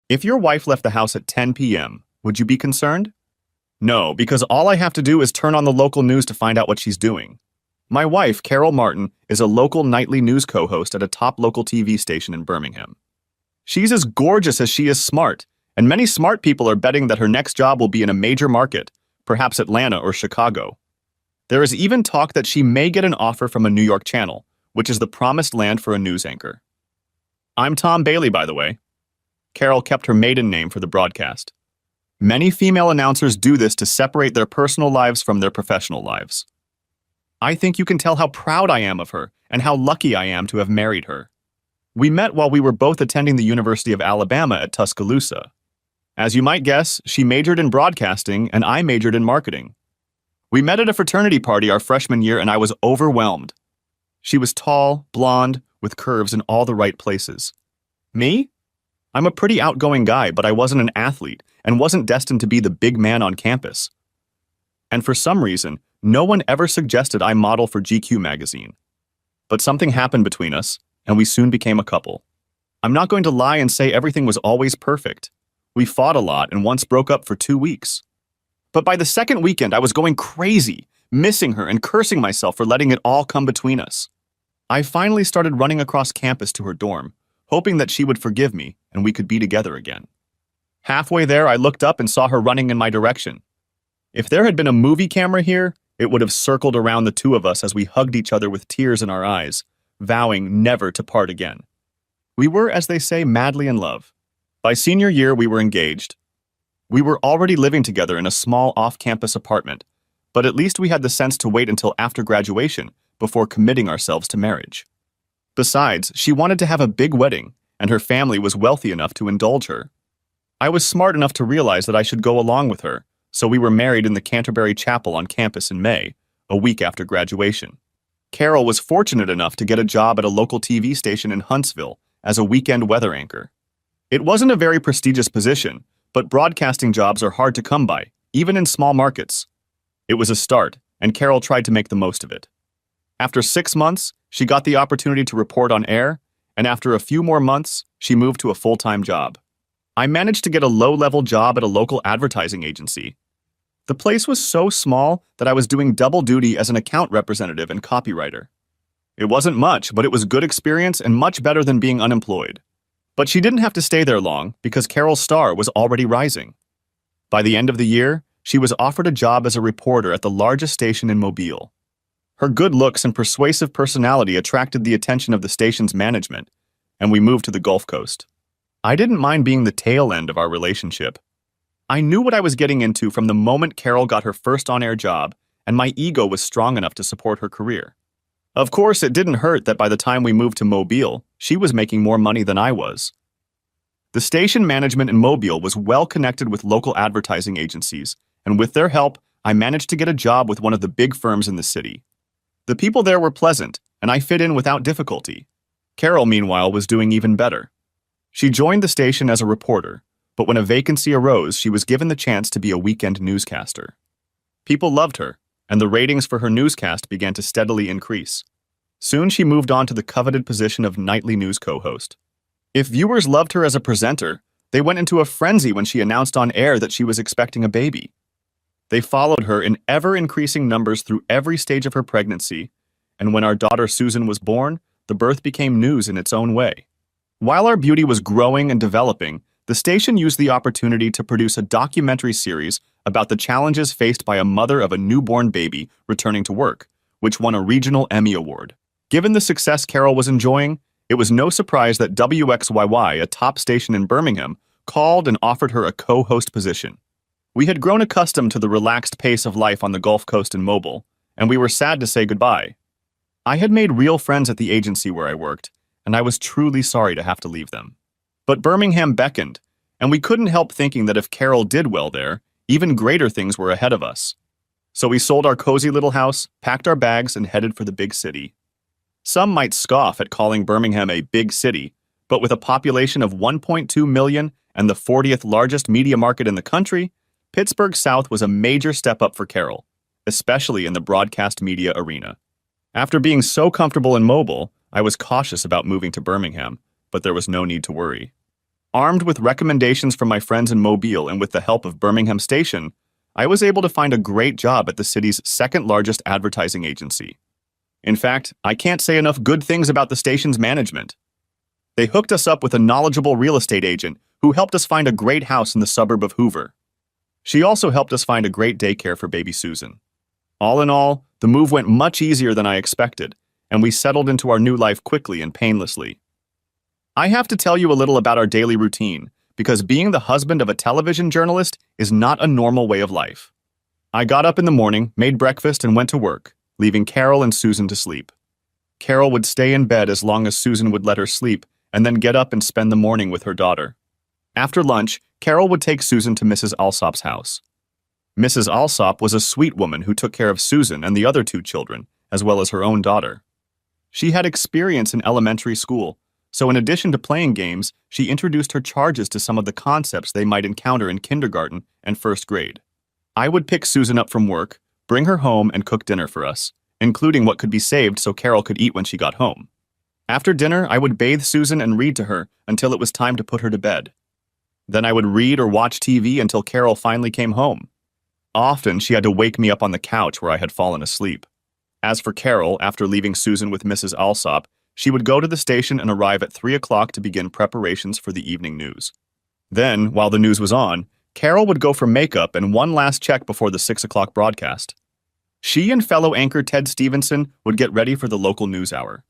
If your wife left the house at 10 p.m., would you be concerned? No, because all I have to do is turn on the local news to find out what she's doing. My wife, Carol Martin, is a local nightly news co-host at a top local TV station in Birmingham. She's as gorgeous as she is smart, and many smart people are betting that her next job will be in a major market, perhaps Atlanta or Chicago. There is even talk that she may get an offer from a New York channel, which is the promised land for a news anchor. I'm Tom Bailey, by the way. Carol kept her maiden name for the broadcast. Many female announcers do this to separate their personal lives from their professional lives. I think you can tell how proud I am of her and how lucky I am to have married her. We met while we were both attending the University of Alabama at Tuscaloosa. As you might guess, she majored in broadcasting and I majored in marketing. We met at a fraternity party our freshman year and I was overwhelmed. She was tall, blonde, with curves in all the right places. Me? I'm a pretty outgoing guy, but I wasn't an athlete and wasn't destined to be the big man on campus. And for some reason, no one ever suggested I model for GQ magazine. But something happened between us, and we soon became a couple. I'm not going to lie and say everything was always perfect. We fought a lot and once broke up for 2 weeks. But by the second weekend, I was going crazy, missing her and cursing myself for letting it all come between us. I finally started running across campus to her dorm, hoping that she would forgive me and we could be together again. Halfway there, I looked up and saw her running in my direction. If there had been a movie camera here, it would have circled around the two of us as we hugged each other with tears in our eyes, vowing never to part again. We were, as they say, madly in love. By senior year, we were engaged. We were already living together in a small off-campus apartment, but at least we had the sense to wait until after graduation before committing ourselves to marriage. Besides, she wanted to have a big wedding, and her family was wealthy enough to indulge her. I was smart enough to realize that I should go along with her, so we were married in the Canterbury Chapel on campus in May, a week after graduation. Carol was fortunate enough to get a job at a local TV station in Huntsville as a weekend weather anchor. It wasn't a very prestigious position, but broadcasting jobs are hard to come by, even in small markets. It was a start, and Carol tried to make the most of it. After 6 months, she got the opportunity to report on air, and after a few more months, she moved to a full-time job. I managed to get a low-level job at a local advertising agency. The place was so small that I was doing double duty as an account representative and copywriter. It wasn't much, but it was good experience and much better than being unemployed. But she didn't have to stay there long because Carol's star was already rising. By the end of the year, she was offered a job as a reporter at the largest station in Mobile. Her good looks and persuasive personality attracted the attention of the station's management, and we moved to the Gulf Coast. I didn't mind being the tail end of our relationship. I knew what I was getting into from the moment Carol got her first on-air job, and my ego was strong enough to support her career. Of course, it didn't hurt that by the time we moved to Mobile, she was making more money than I was. The station management in Mobile was well connected with local advertising agencies, and with their help, I managed to get a job with one of the big firms in the city. The people there were pleasant, and I fit in without difficulty. Carol, meanwhile, was doing even better. She joined the station as a reporter, but when a vacancy arose, she was given the chance to be a weekend newscaster. People loved her, and the ratings for her newscast began to steadily increase. Soon she moved on to the coveted position of nightly news co-host. If viewers loved her as a presenter, they went into a frenzy when she announced on air that she was expecting a baby. They followed her in ever-increasing numbers through every stage of her pregnancy, and when our daughter Susan was born, the birth became news in its own way. While our beauty was growing and developing, the station used the opportunity to produce a documentary series about the challenges faced by a mother of a newborn baby returning to work, which won a regional Emmy Award. Given the success Carol was enjoying, it was no surprise that WXYY, a top station in Birmingham, called and offered her a co-host position. We had grown accustomed to the relaxed pace of life on the Gulf Coast and Mobile, and we were sad to say goodbye. I had made real friends at the agency where I worked, and I was truly sorry to have to leave them. But Birmingham beckoned, and we couldn't help thinking that if Carol did well there, even greater things were ahead of us. So we sold our cozy little house, packed our bags, and headed for the big city. Some might scoff at calling Birmingham a big city, but with a population of 1.2 million and the 40th largest media market in the country, Pittsburgh South was a major step up for Carol, especially in the broadcast media arena. After being so comfortable in Mobile, I was cautious about moving to Birmingham, but there was no need to worry. Armed with recommendations from my friends in Mobile and with the help of Birmingham Station, I was able to find a great job at the city's second-largest advertising agency. In fact, I can't say enough good things about the station's management. They hooked us up with a knowledgeable real estate agent who helped us find a great house in the suburb of Hoover. She also helped us find a great daycare for baby Susan. All in all, the move went much easier than I expected, and we settled into our new life quickly and painlessly. I have to tell you a little about our daily routine, because being the husband of a television journalist is not a normal way of life. I got up in the morning, made breakfast, and went to work, leaving Carol and Susan to sleep. Carol would stay in bed as long as Susan would let her sleep, and then get up and spend the morning with her daughter. After lunch, Carol would take Susan to Mrs. Alsop's house. Mrs. Alsop was a sweet woman who took care of Susan and the other two children, as well as her own daughter. She had experience in elementary school, so in addition to playing games, she introduced her charges to some of the concepts they might encounter in kindergarten and first grade. I would pick Susan up from work, bring her home, and cook dinner for us, including what could be saved so Carol could eat when she got home. After dinner, I would bathe Susan and read to her until it was time to put her to bed. Then I would read or watch TV until Carol finally came home. Often, she had to wake me up on the couch where I had fallen asleep. As for Carol, after leaving Susan with Mrs. Alsop, she would go to the station and arrive at 3 o'clock to begin preparations for the evening news. Then, while the news was on, Carol would go for makeup and one last check before the 6 o'clock broadcast. She and fellow anchor Ted Stevenson would get ready for the local news hour.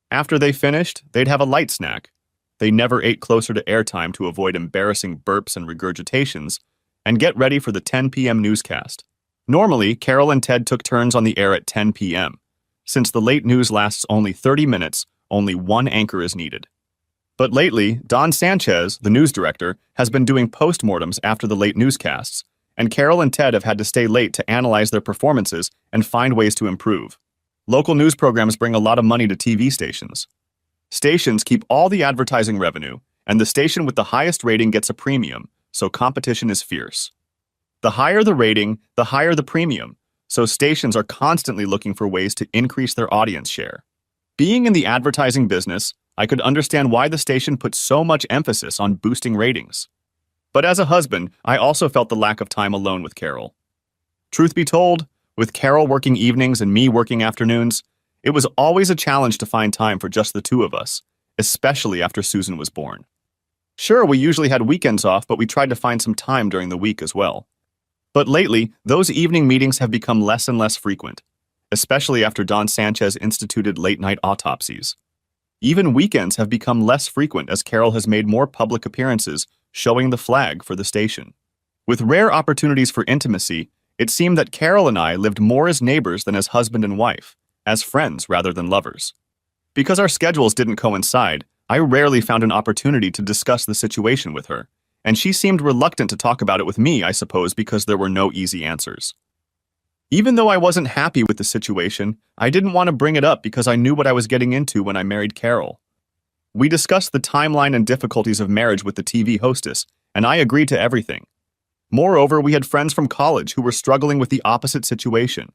After they finished, they'd have a light snack. They never ate closer to airtime to avoid embarrassing burps and regurgitations, and get ready for the 10 p.m. newscast. Normally, Carol and Ted took turns on the air at 10 p.m. Since the late news lasts only 30 minutes, only one anchor is needed. But lately, Don Sanchez, the news director, has been doing postmortems after the late newscasts, and Carol and Ted have had to stay late to analyze their performances and find ways to improve. Local news programs bring a lot of money to TV stations. Stations keep all the advertising revenue, and the station with the highest rating gets a premium, so competition is fierce. The higher the rating, the higher the premium, so stations are constantly looking for ways to increase their audience share. Being in the advertising business, I could understand why the station put so much emphasis on boosting ratings. But as a husband, I also felt the lack of time alone with Carol. Truth be told, with Carol working evenings and me working afternoons, it was always a challenge to find time for just the two of us, especially after Susan was born. Sure, we usually had weekends off, but we tried to find some time during the week as well. But lately, those evening meetings have become less and less frequent, especially after Don Sanchez instituted late-night autopsies. Even weekends have become less frequent as Carol has made more public appearances, showing the flag for the station. With rare opportunities for intimacy, it seemed that Carol and I lived more as neighbors than as husband and wife, as friends rather than lovers. Because our schedules didn't coincide, I rarely found an opportunity to discuss the situation with her, and she seemed reluctant to talk about it with me, I suppose, because there were no easy answers. Even though I wasn't happy with the situation, I didn't want to bring it up because I knew what I was getting into when I married Carol. We discussed the timeline and difficulties of marriage with the TV hostess, and I agreed to everything. Moreover, we had friends from college who were struggling with the opposite situation.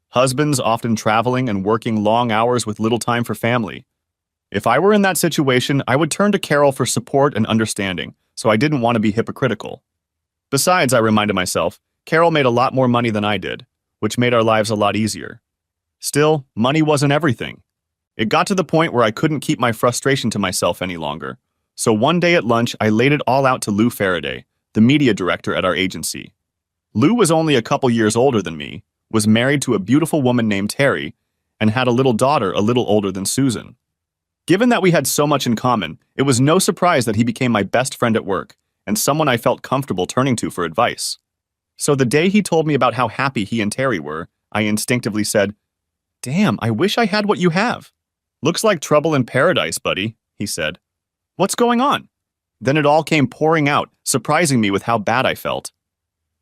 Husbands often traveling and working long hours with little time for family. If I were in that situation, I would turn to Carol for support and understanding, so I didn't want to be hypocritical. Besides, I reminded myself, Carol made a lot more money than I did, which made our lives a lot easier. Still, money wasn't everything. It got to the point where I couldn't keep my frustration to myself any longer, so one day at lunch I laid it all out to Lou Faraday, the media director at our agency. Lou was only a couple years older than me, was married to a beautiful woman named Terry, and had a little daughter a little older than Susan. Given that we had so much in common, it was no surprise that he became my best friend at work, and someone I felt comfortable turning to for advice. So the day he told me about how happy he and Terry were, I instinctively said, "Damn, I wish I had what you have." "Looks like trouble in paradise, buddy," he said. "What's going on?" Then it all came pouring out, surprising me with how bad I felt.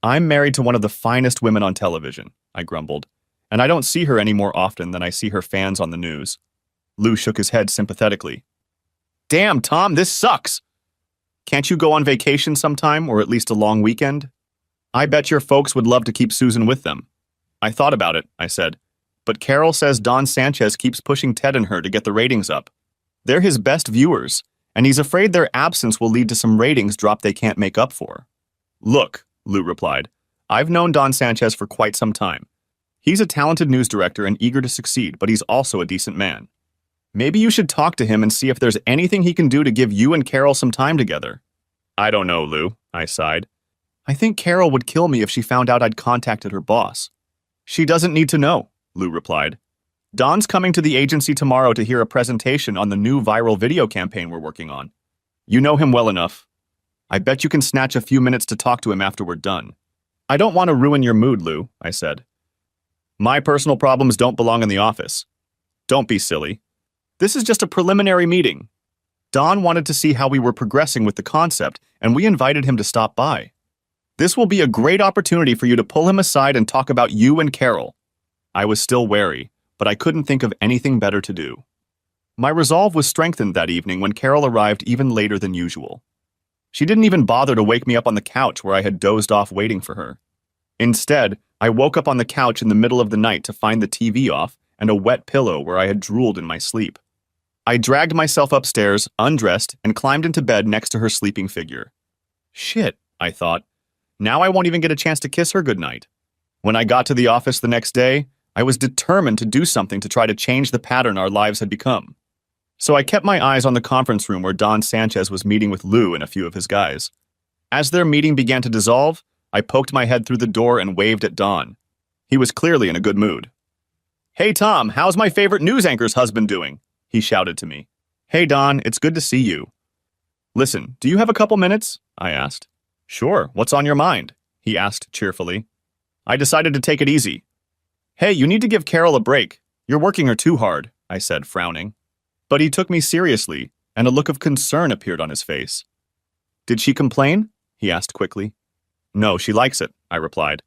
"I'm married to one of the finest women on television," I grumbled, "and I don't see her any more often than I see her fans on the news." Lou shook his head sympathetically. "Damn, Tom, this sucks. Can't you go on vacation sometime, or at least a long weekend? I bet your folks would love to keep Susan with them." "I thought about it," I said, "but Carol says Don Sanchez keeps pushing Ted and her to get the ratings up. They're his best viewers, and he's afraid their absence will lead to some ratings drop they can't make up for. Look, Lou replied, I've known Don Sanchez for quite some time. He's a talented news director and eager to succeed, but he's also a decent man. Maybe you should talk to him and see if there's anything he can do to give you and Carol some time together. I don't know, Lou, I sighed. I think Carol would kill me if she found out I'd contacted her boss. She doesn't need to know, Lou replied. Don's coming to the agency tomorrow to hear a presentation on the new viral video campaign we're working on. You know him well enough. I bet you can snatch a few minutes to talk to him after we're done. I don't want to ruin your mood, Lou, I said. My personal problems don't belong in the office. Don't be silly. This is just a preliminary meeting. Don wanted to see how we were progressing with the concept, and we invited him to stop by. This will be a great opportunity for you to pull him aside and talk about you and Carol. I was still wary, but I couldn't think of anything better to do. My resolve was strengthened that evening when Carol arrived even later than usual. She didn't even bother to wake me up on the couch where I had dozed off waiting for her. Instead, I woke up on the couch in the middle of the night to find the TV off and a wet pillow where I had drooled in my sleep. I dragged myself upstairs, undressed, and climbed into bed next to her sleeping figure. Shit, I thought. Now I won't even get a chance to kiss her goodnight. When I got to the office the next day, I was determined to do something to try to change the pattern our lives had become. So I kept my eyes on the conference room where Don Sanchez was meeting with Lou and a few of his guys. As their meeting began to dissolve, I poked my head through the door and waved at Don. He was clearly in a good mood. Hey Tom, how's my favorite news anchor's husband doing? He shouted to me. Hey Don, it's good to see you. Listen, do you have a couple minutes? I asked. Sure, what's on your mind? He asked cheerfully. I decided to take it easy. Hey, you need to give Carol a break. You're working her too hard, I said, frowning. But he took me seriously, and a look of concern appeared on his face. Did she complain? He asked quickly. No, she likes it, I replied.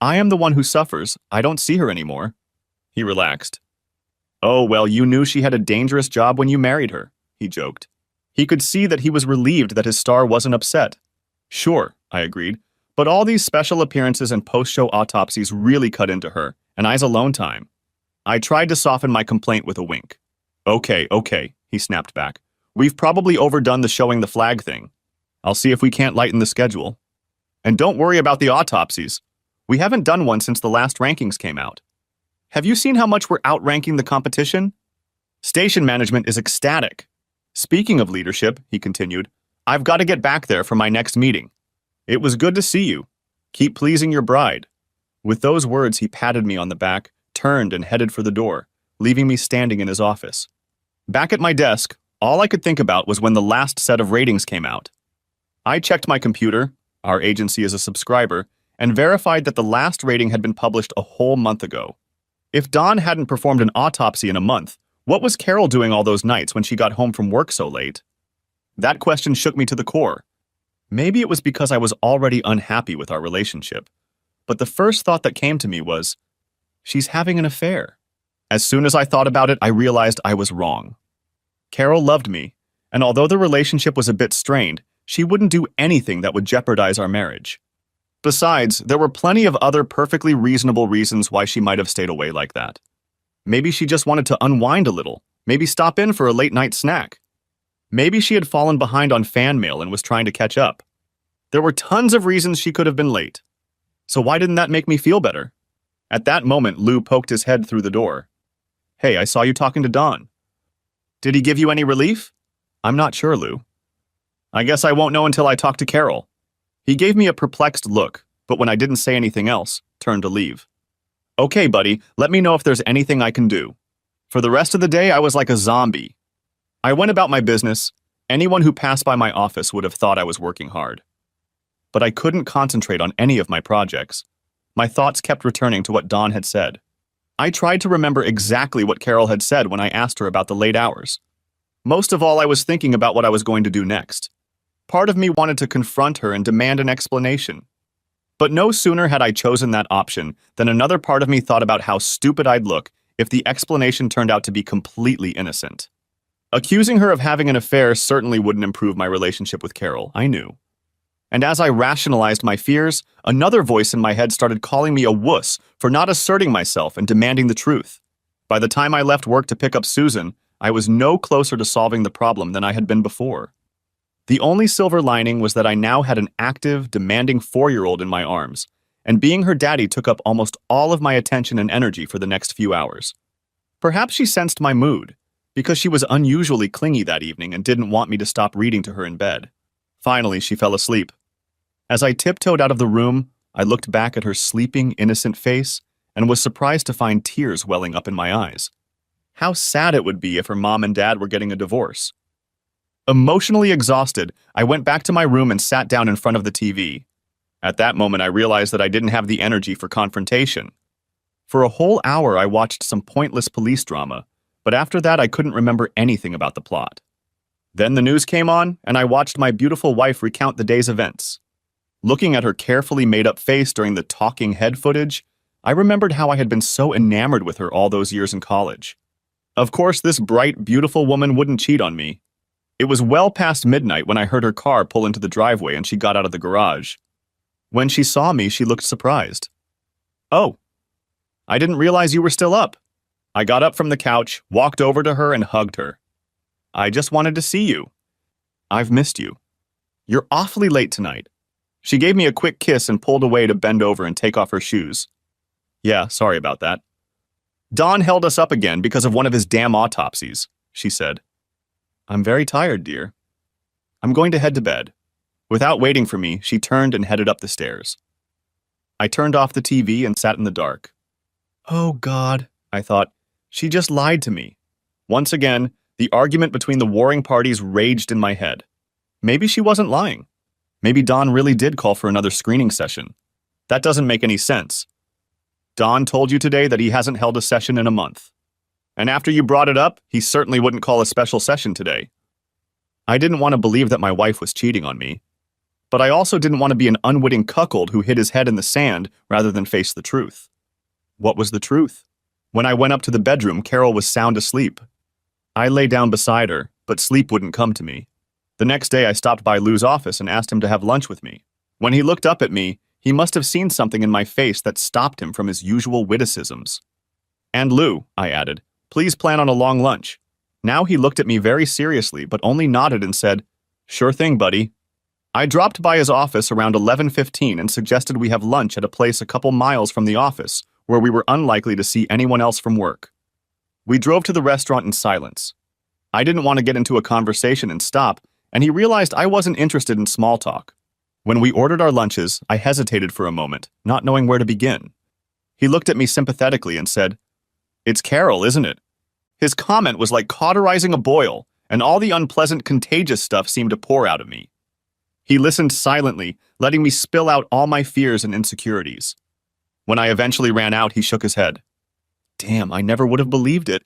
I am the one who suffers. I don't see her anymore. He relaxed. Oh, well, you knew she had a dangerous job when you married her, he joked. He could see that he was relieved that his star wasn't upset. Sure, I agreed, but all these special appearances and post-show autopsies really cut into her, and I's alone time. I tried to soften my complaint with a wink. Okay, he snapped back. We've probably overdone the showing the flag thing. I'll see if we can't lighten the schedule. And don't worry about the autopsies. We haven't done one since the last rankings came out. Have you seen how much we're outranking the competition? Station management is ecstatic. Speaking of leadership, he continued, I've got to get back there for my next meeting. It was good to see you. Keep pleasing your bride. With those words, he patted me on the back, turned and headed for the door, leaving me standing in his office. Back at my desk, all I could think about was when the last set of ratings came out. I checked my computer, our agency is a subscriber, and verified that the last rating had been published a whole month ago. If Don hadn't performed an autopsy in a month, what was Carol doing all those nights when she got home from work so late? That question shook me to the core. Maybe it was because I was already unhappy with our relationship. But the first thought that came to me was, she's having an affair. As soon as I thought about it, I realized I was wrong. Carol loved me, and although the relationship was a bit strained, she wouldn't do anything that would jeopardize our marriage. Besides, there were plenty of other perfectly reasonable reasons why she might have stayed away like that. Maybe she just wanted to unwind a little, maybe stop in for a late-night snack. Maybe she had fallen behind on fan mail and was trying to catch up. There were tons of reasons she could have been late. So why didn't that make me feel better? At that moment, Lou poked his head through the door. Hey, I saw you talking to Don. Did he give you any relief? I'm not sure, Lou. I guess I won't know until I talk to Carol. He gave me a perplexed look, but when I didn't say anything else, turned to leave. Okay, buddy, let me know if there's anything I can do. For the rest of the day, I was like a zombie. I went about my business. Anyone who passed by my office would have thought I was working hard. But I couldn't concentrate on any of my projects. My thoughts kept returning to what Don had said. I tried to remember exactly what Carol had said when I asked her about the late hours. Most of all, I was thinking about what I was going to do next. Part of me wanted to confront her and demand an explanation. But no sooner had I chosen that option than another part of me thought about how stupid I'd look if the explanation turned out to be completely innocent. Accusing her of having an affair certainly wouldn't improve my relationship with Carol, I knew. And as I rationalized my fears, another voice in my head started calling me a wuss for not asserting myself and demanding the truth. By the time I left work to pick up Susan, I was no closer to solving the problem than I had been before. The only silver lining was that I now had an active, demanding 4-year-old in my arms, and being her daddy took up almost all of my attention and energy for the next few hours. Perhaps she sensed my mood, because she was unusually clingy that evening and didn't want me to stop reading to her in bed. Finally, she fell asleep. As I tiptoed out of the room, I looked back at her sleeping, innocent face and was surprised to find tears welling up in my eyes. How sad it would be if her mom and dad were getting a divorce. Emotionally exhausted, I went back to my room and sat down in front of the TV. At that moment, I realized that I didn't have the energy for confrontation. For a whole hour, I watched some pointless police drama, but after that, I couldn't remember anything about the plot. Then the news came on, and I watched my beautiful wife recount the day's events. Looking at her carefully made-up face during the talking head footage, I remembered how I had been so enamored with her all those years in college. Of course, this bright, beautiful woman wouldn't cheat on me. It was well past midnight when I heard her car pull into the driveway and she got out of the garage. When she saw me, she looked surprised. "Oh, I didn't realize you were still up." I got up from the couch, walked over to her, and hugged her. "I just wanted to see you. I've missed you. You're awfully late tonight." She gave me a quick kiss and pulled away to bend over and take off her shoes. "Yeah, sorry about that. Don held us up again because of one of his damn autopsies," she said. "I'm very tired, dear. I'm going to head to bed." Without waiting for me, she turned and headed up the stairs. I turned off the TV and sat in the dark. Oh, God, I thought. She just lied to me. Once again, the argument between the warring parties raged in my head. Maybe she wasn't lying. Maybe Don really did call for another screening session. That doesn't make any sense. Don told you today that he hasn't held a session in a month. And after you brought it up, he certainly wouldn't call a special session today. I didn't want to believe that my wife was cheating on me. But I also didn't want to be an unwitting cuckold who hid his head in the sand rather than face the truth. What was the truth? When I went up to the bedroom, Carol was sound asleep. I lay down beside her, but sleep wouldn't come to me. The next day, I stopped by Lou's office and asked him to have lunch with me. When he looked up at me, he must have seen something in my face that stopped him from his usual witticisms. "And Lou," I added, "please plan on a long lunch." Now he looked at me very seriously, but only nodded and said, "Sure thing, buddy." I dropped by his office around 11:15 and suggested we have lunch at a place a couple miles from the office, where we were unlikely to see anyone else from work. We drove to the restaurant in silence. I didn't want to get into a conversation and stop, and he realized I wasn't interested in small talk. When we ordered our lunches, I hesitated for a moment, not knowing where to begin. He looked at me sympathetically and said, "It's Carol, isn't it?" His comment was like cauterizing a boil, and all the unpleasant, contagious stuff seemed to pour out of me. He listened silently, letting me spill out all my fears and insecurities. When I eventually ran out, he shook his head. "Damn, I never would have believed it.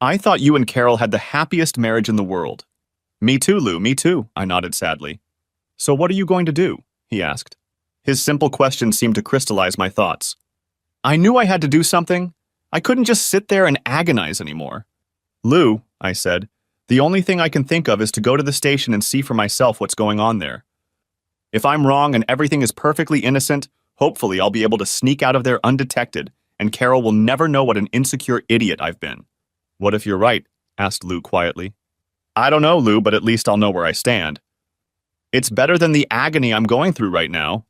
I thought you and Carol had the happiest marriage in the world." "Me too, Lou, me too," I nodded sadly. "So what are you going to do?" he asked. His simple question seemed to crystallize my thoughts. I knew I had to do something. I couldn't just sit there and agonize anymore. "Lou," I said, "the only thing I can think of is to go to the station and see for myself what's going on there. If I'm wrong and everything is perfectly innocent, hopefully I'll be able to sneak out of there undetected, and Carol will never know what an insecure idiot I've been." "What if you're right?" asked Lou quietly. "I don't know, Lou, but at least I'll know where I stand. It's better than the agony I'm going through right now."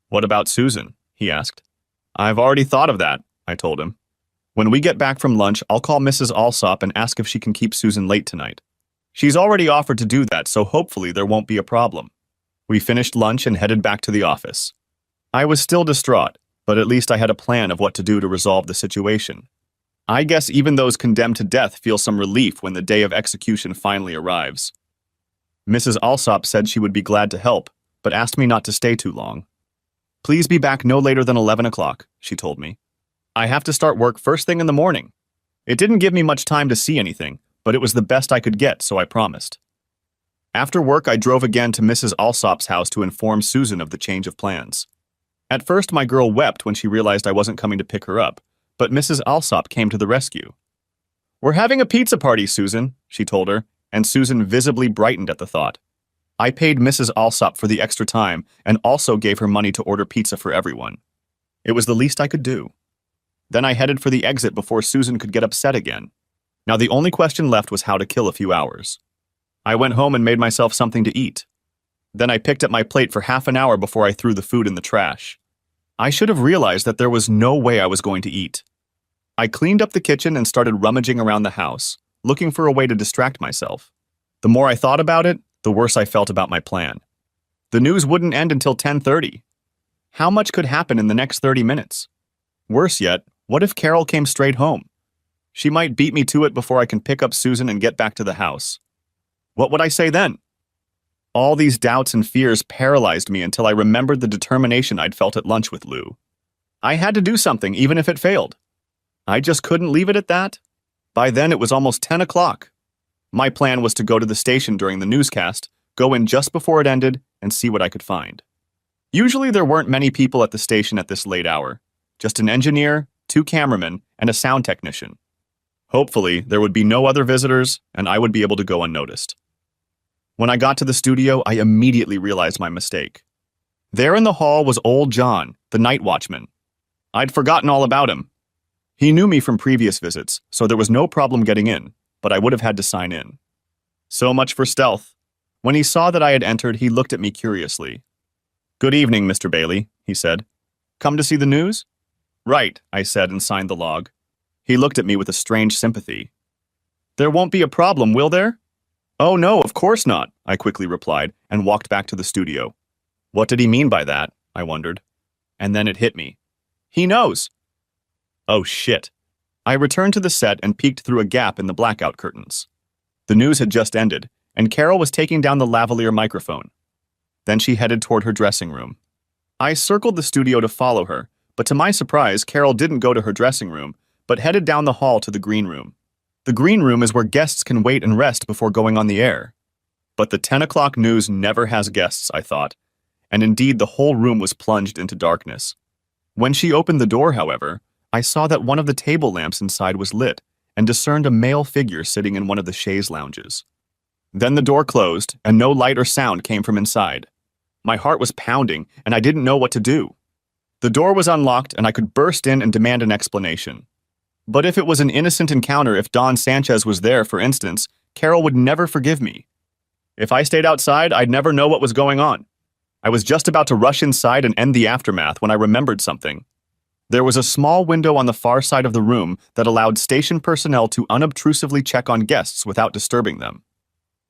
"What about Susan?" he asked. "I've already thought of that," I told him. "When we get back from lunch, I'll call Mrs. Alsop and ask if she can keep Susan late tonight. She's already offered to do that, so hopefully there won't be a problem." We finished lunch and headed back to the office. I was still distraught, but at least I had a plan of what to do to resolve the situation. I guess even those condemned to death feel some relief when the day of execution finally arrives. Mrs. Alsop said she would be glad to help, but asked me not to stay too long. "Please be back no later than 11 o'clock, she told me. "I have to start work first thing in the morning." It didn't give me much time to see anything, but it was the best I could get, so I promised. After work, I drove again to Mrs. Alsop's house to inform Susan of the change of plans. At first, my girl wept when she realized I wasn't coming to pick her up, but Mrs. Alsop came to the rescue. "We're having a pizza party, Susan," she told her, and Susan visibly brightened at the thought. I paid Mrs. Alsop for the extra time and also gave her money to order pizza for everyone. It was the least I could do. Then I headed for the exit before Susan could get upset again. Now the only question left was how to kill a few hours. I went home and made myself something to eat. Then I picked up my plate for half an hour before I threw the food in the trash. I should have realized that there was no way I was going to eat. I cleaned up the kitchen and started rummaging around the house, looking for a way to distract myself. The more I thought about it, the worse I felt about my plan. The news wouldn't end until 10:30. How much could happen in the next 30 minutes? Worse yet, what if Carol came straight home? She might beat me to it before I can pick up Susan and get back to the house. What would I say then? All these doubts and fears paralyzed me until I remembered the determination I'd felt at lunch with Lou. I had to do something, even if it failed. I just couldn't leave it at that. By then, it was almost 10 o'clock. My plan was to go to the station during the newscast, go in just before it ended, and see what I could find. Usually there weren't many people at the station at this late hour. Just an engineer, 2 cameramen, and a sound technician. Hopefully, there would be no other visitors, and I would be able to go unnoticed. When I got to the studio, I immediately realized my mistake. There in the hall was old John, the night watchman. I'd forgotten all about him. He knew me from previous visits, so there was no problem getting in, but I would have had to sign in. So much for stealth. When he saw that I had entered, he looked at me curiously. "Good evening, Mr. Bailey," he said. "Come to see the news?" "Right," I said and signed the log. He looked at me with a strange sympathy. "There won't be a problem, will there?" "Oh no, of course not," I quickly replied and walked back to the studio. What did he mean by that? I wondered. And then it hit me. He knows. Oh shit. I returned to the set and peeked through a gap in the blackout curtains. The news had just ended, and Carol was taking down the lavalier microphone. Then she headed toward her dressing room. I circled the studio to follow her, but to my surprise, Carol didn't go to her dressing room, but headed down the hall to the green room. The green room is where guests can wait and rest before going on the air. But the 10 o'clock news never has guests, I thought, and indeed the whole room was plunged into darkness. When she opened the door, however, I saw that one of the table lamps inside was lit and discerned a male figure sitting in one of the chaise lounges. Then the door closed, and no light or sound came from inside. My heart was pounding, and I didn't know what to do. The door was unlocked, and I could burst in and demand an explanation. But if it was an innocent encounter, if Don Sanchez was there, for instance, Carol would never forgive me. If I stayed outside, I'd never know what was going on. I was just about to rush inside and end the aftermath when I remembered something. There was a small window on the far side of the room that allowed station personnel to unobtrusively check on guests without disturbing them.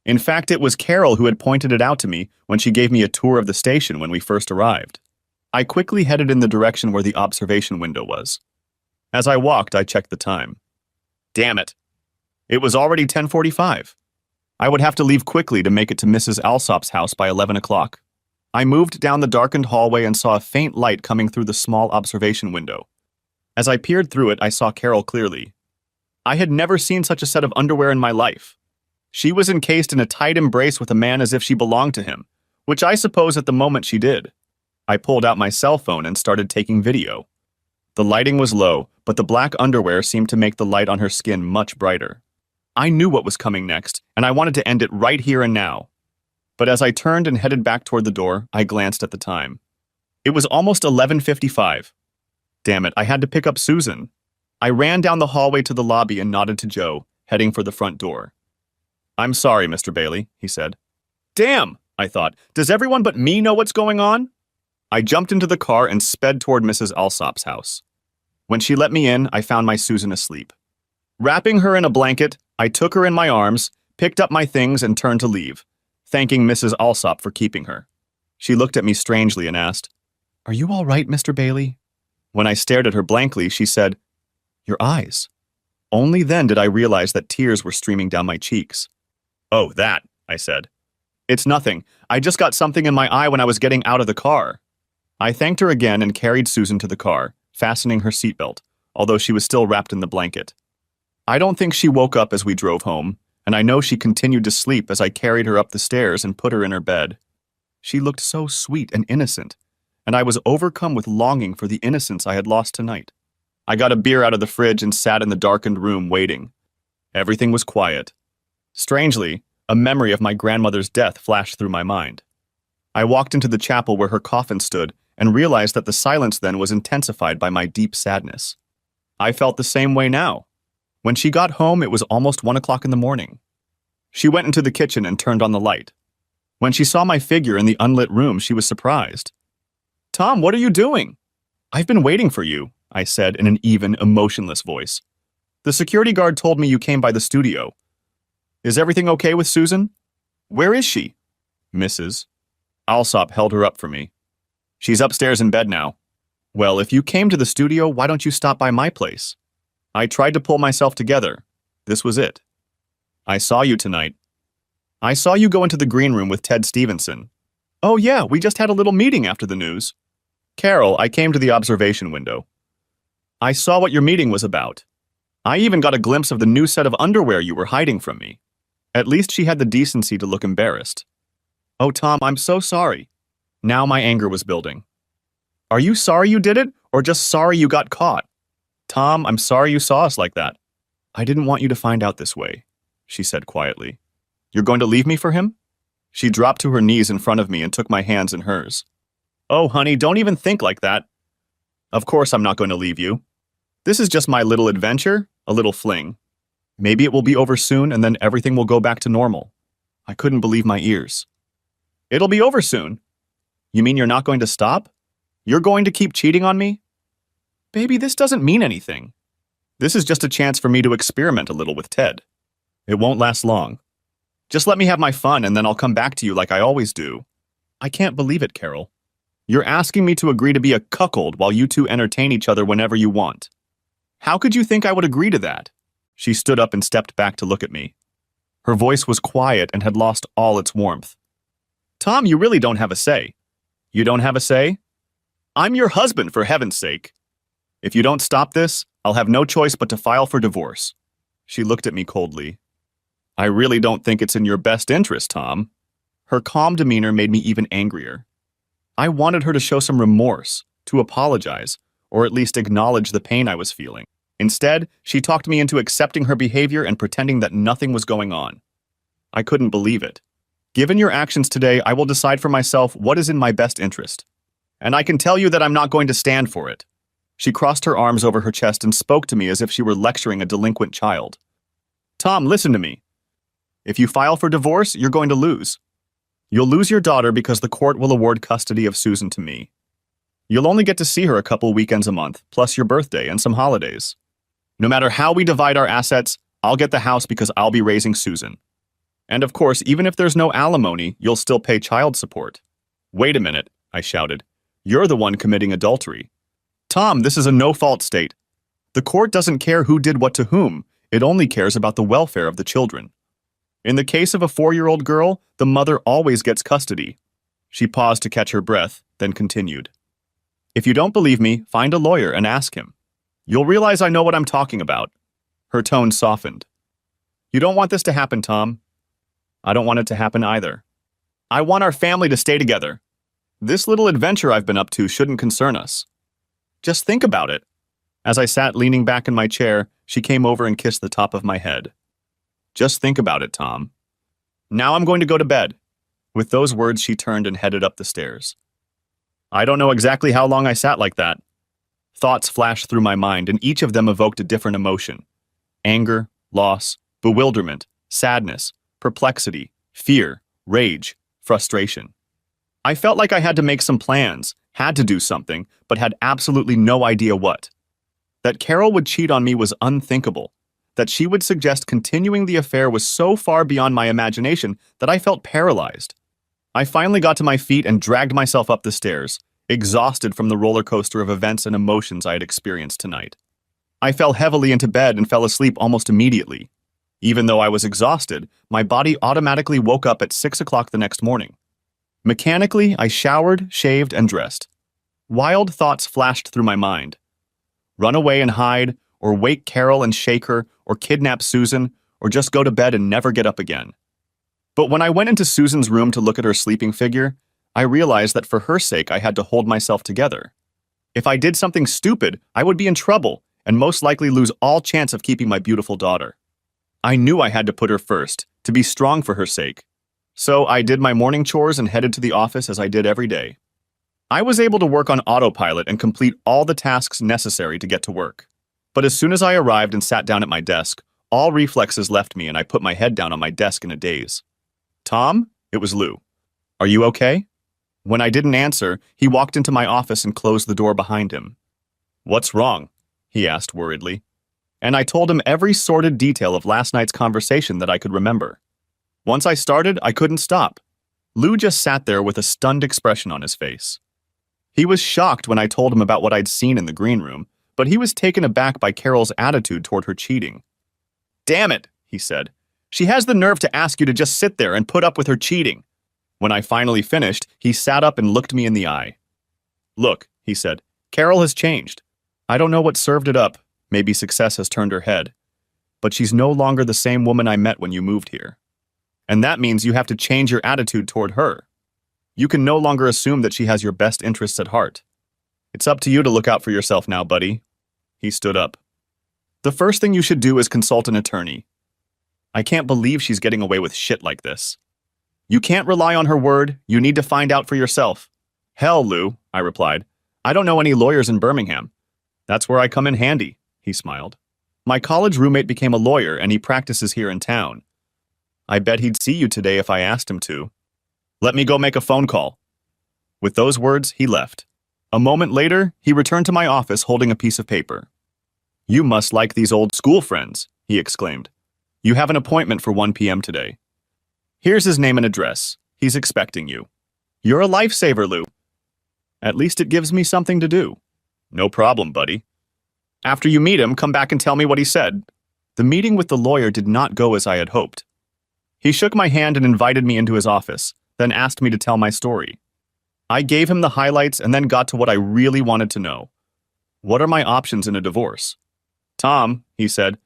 In fact, it was Carol who had pointed it out to me when she gave me a tour of the station when we first arrived. I quickly headed in the direction where the observation window was. As I walked, I checked the time. Damn it. It was already 10:45. I would have to leave quickly to make it to Mrs. Alsop's house by 11 o'clock. I moved down the darkened hallway and saw a faint light coming through the small observation window. As I peered through it, I saw Carol clearly. I had never seen such a set of underwear in my life. She was encased in a tight embrace with a man as if she belonged to him, which I suppose at the moment she did. I pulled out my cell phone and started taking video. The lighting was low, but the black underwear seemed to make the light on her skin much brighter. I knew what was coming next, and I wanted to end it right here and now. But as I turned and headed back toward the door, I glanced at the time. It was almost 11:55. Damn it, I had to pick up Susan. I ran down the hallway to the lobby and nodded to Joe, heading for the front door. "I'm sorry, Mr. Bailey," he said. Damn, I thought, does everyone but me know what's going on? I jumped into the car and sped toward Mrs. Alsop's house. When she let me in, I found my Susan asleep. Wrapping her in a blanket, I took her in my arms, picked up my things, and turned to leave, thanking Mrs. Alsop for keeping her. She looked at me strangely and asked, "Are you all right, Mr. Bailey?" When I stared at her blankly, she said, "Your eyes." Only then did I realize that tears were streaming down my cheeks. "Oh, that," I said. "It's nothing. I just got something in my eye when I was getting out of the car." I thanked her again and carried Susan to the car, fastening her seatbelt, although she was still wrapped in the blanket. I don't think she woke up as we drove home, and I know she continued to sleep as I carried her up the stairs and put her in her bed. She looked so sweet and innocent, and I was overcome with longing for the innocence I had lost tonight. I got a beer out of the fridge and sat in the darkened room waiting. Everything was quiet. Strangely, a memory of my grandmother's death flashed through my mind. I walked into the chapel where her coffin stood and realized that the silence then was intensified by my deep sadness. I felt the same way now. When she got home, it was almost 1 o'clock in the morning. She went into the kitchen and turned on the light. When she saw my figure in the unlit room, she was surprised. "Tom, what are you doing?" "I've been waiting for you," I said in an even, emotionless voice. "The security guard told me you came by the studio. Is everything okay with Susan?" "Where is she?" "Mrs." Alsop held her up for me. "She's upstairs in bed now." "Well, if you came to the studio, why don't you stop by my place?" I tried to pull myself together. This was it. "I saw you tonight. I saw you go into the green room with Ted Stevenson." "Oh yeah, we just had a little meeting after the news." "Carol, I came to the observation window. I saw what your meeting was about. I even got a glimpse of the new set of underwear you were hiding from me." At least she had the decency to look embarrassed. "Oh, Tom, I'm so sorry." Now my anger was building. "Are you sorry you did it, or just sorry you got caught?" "Tom, I'm sorry you saw us like that." "I didn't want you to find out this way," she said quietly. "You're going to leave me for him?" She dropped to her knees in front of me and took my hands in hers. "Oh, honey, don't even think like that. Of course I'm not going to leave you. This is just my little adventure, a little fling. Maybe it will be over soon and then everything will go back to normal." I couldn't believe my ears. "It'll be over soon? You mean you're not going to stop? You're going to keep cheating on me?" "Baby, this doesn't mean anything. This is just a chance for me to experiment a little with Ted. It won't last long. Just let me have my fun and then I'll come back to you like I always do." "I can't believe it, Carol. You're asking me to agree to be a cuckold while you two entertain each other whenever you want. How could you think I would agree to that?" She stood up and stepped back to look at me. Her voice was quiet and had lost all its warmth. "Tom, you really don't have a say." "You don't have a say? I'm your husband, for heaven's sake. If you don't stop this, I'll have no choice but to file for divorce." She looked at me coldly. "I really don't think it's in your best interest, Tom." Her calm demeanor made me even angrier. I wanted her to show some remorse, to apologize, or at least acknowledge the pain I was feeling. Instead, she talked me into accepting her behavior and pretending that nothing was going on. I couldn't believe it. "Given your actions today, I will decide for myself what is in my best interest. And I can tell you that I'm not going to stand for it." She crossed her arms over her chest and spoke to me as if she were lecturing a delinquent child. "Tom, listen to me. If you file for divorce, you're going to lose. You'll lose your daughter because the court will award custody of Susan to me. You'll only get to see her a couple weekends a month, plus your birthday and some holidays. No matter how we divide our assets, I'll get the house because I'll be raising Susan. And of course, even if there's no alimony, you'll still pay child support." "Wait a minute," I shouted. "You're the one committing adultery." "Tom, this is a no-fault state. The court doesn't care who did what to whom. It only cares about the welfare of the children. In the case of a 4-year-old girl, the mother always gets custody." She paused to catch her breath, then continued. "If you don't believe me, find a lawyer and ask him. You'll realize I know what I'm talking about." Her tone softened. "You don't want this to happen, Tom." "I don't want it to happen either. I want our family to stay together. This little adventure I've been up to shouldn't concern us. Just think about it." As I sat leaning back in my chair, she came over and kissed the top of my head. "Just think about it, Tom. Now I'm going to go to bed." With those words, she turned and headed up the stairs. I don't know exactly how long I sat like that. Thoughts flashed through my mind, and each of them evoked a different emotion. Anger, loss, bewilderment, sadness, perplexity, fear, rage, frustration. I felt like I had to make some plans, had to do something, but had absolutely no idea what. That Carol would cheat on me was unthinkable. That she would suggest continuing the affair was so far beyond my imagination that I felt paralyzed. I finally got to my feet and dragged myself up the stairs, exhausted from the roller coaster of events and emotions I had experienced tonight. I fell heavily into bed and fell asleep almost immediately. Even though I was exhausted, my body automatically woke up at 6 o'clock the next morning. Mechanically, I showered, shaved, and dressed. Wild thoughts flashed through my mind. Run away and hide, or wake Carol and shake her, or kidnap Susan, or just go to bed and never get up again. But when I went into Susan's room to look at her sleeping figure, I realized that for her sake I had to hold myself together. If I did something stupid, I would be in trouble, and most likely lose all chance of keeping my beautiful daughter. I knew I had to put her first, to be strong for her sake. So I did my morning chores and headed to the office as I did every day. I was able to work on autopilot and complete all the tasks necessary to get to work. But as soon as I arrived and sat down at my desk, all reflexes left me and I put my head down on my desk in a daze. Tom? It was Lou. Are you okay? When I didn't answer, he walked into my office and closed the door behind him. What's wrong? He asked worriedly. And I told him every sordid detail of last night's conversation that I could remember. Once I started, I couldn't stop. Lou just sat there with a stunned expression on his face. He was shocked when I told him about what I'd seen in the green room, but he was taken aback by Carol's attitude toward her cheating. Damn it, he said. She has the nerve to ask you to just sit there and put up with her cheating. When I finally finished, he sat up and looked me in the eye. Look, he said, Carol has changed. I don't know what served it up. Maybe success has turned her head. But she's no longer the same woman I met when you moved here. And that means you have to change your attitude toward her. You can no longer assume that she has your best interests at heart. It's up to you to look out for yourself now, buddy. He stood up. The first thing you should do is consult an attorney. I can't believe she's getting away with shit like this. You can't rely on her word. You need to find out for yourself. Hell, Lou, I replied. I don't know any lawyers in Birmingham. That's where I come in handy, he smiled. My college roommate became a lawyer and he practices here in town. I bet he'd see you today if I asked him to. Let me go make a phone call. With those words, he left. A moment later, he returned to my office holding a piece of paper. You must like these old school friends, he exclaimed. You have an appointment for 1 p.m. today. Here's his name and address. He's expecting you. You're a lifesaver, Lou. At least it gives me something to do. No problem, buddy. After you meet him, come back and tell me what he said. The meeting with the lawyer did not go as I had hoped. He shook my hand and invited me into his office, then asked me to tell my story. I gave him the highlights and then got to what I really wanted to know. What are my options in a divorce? Tom, he said,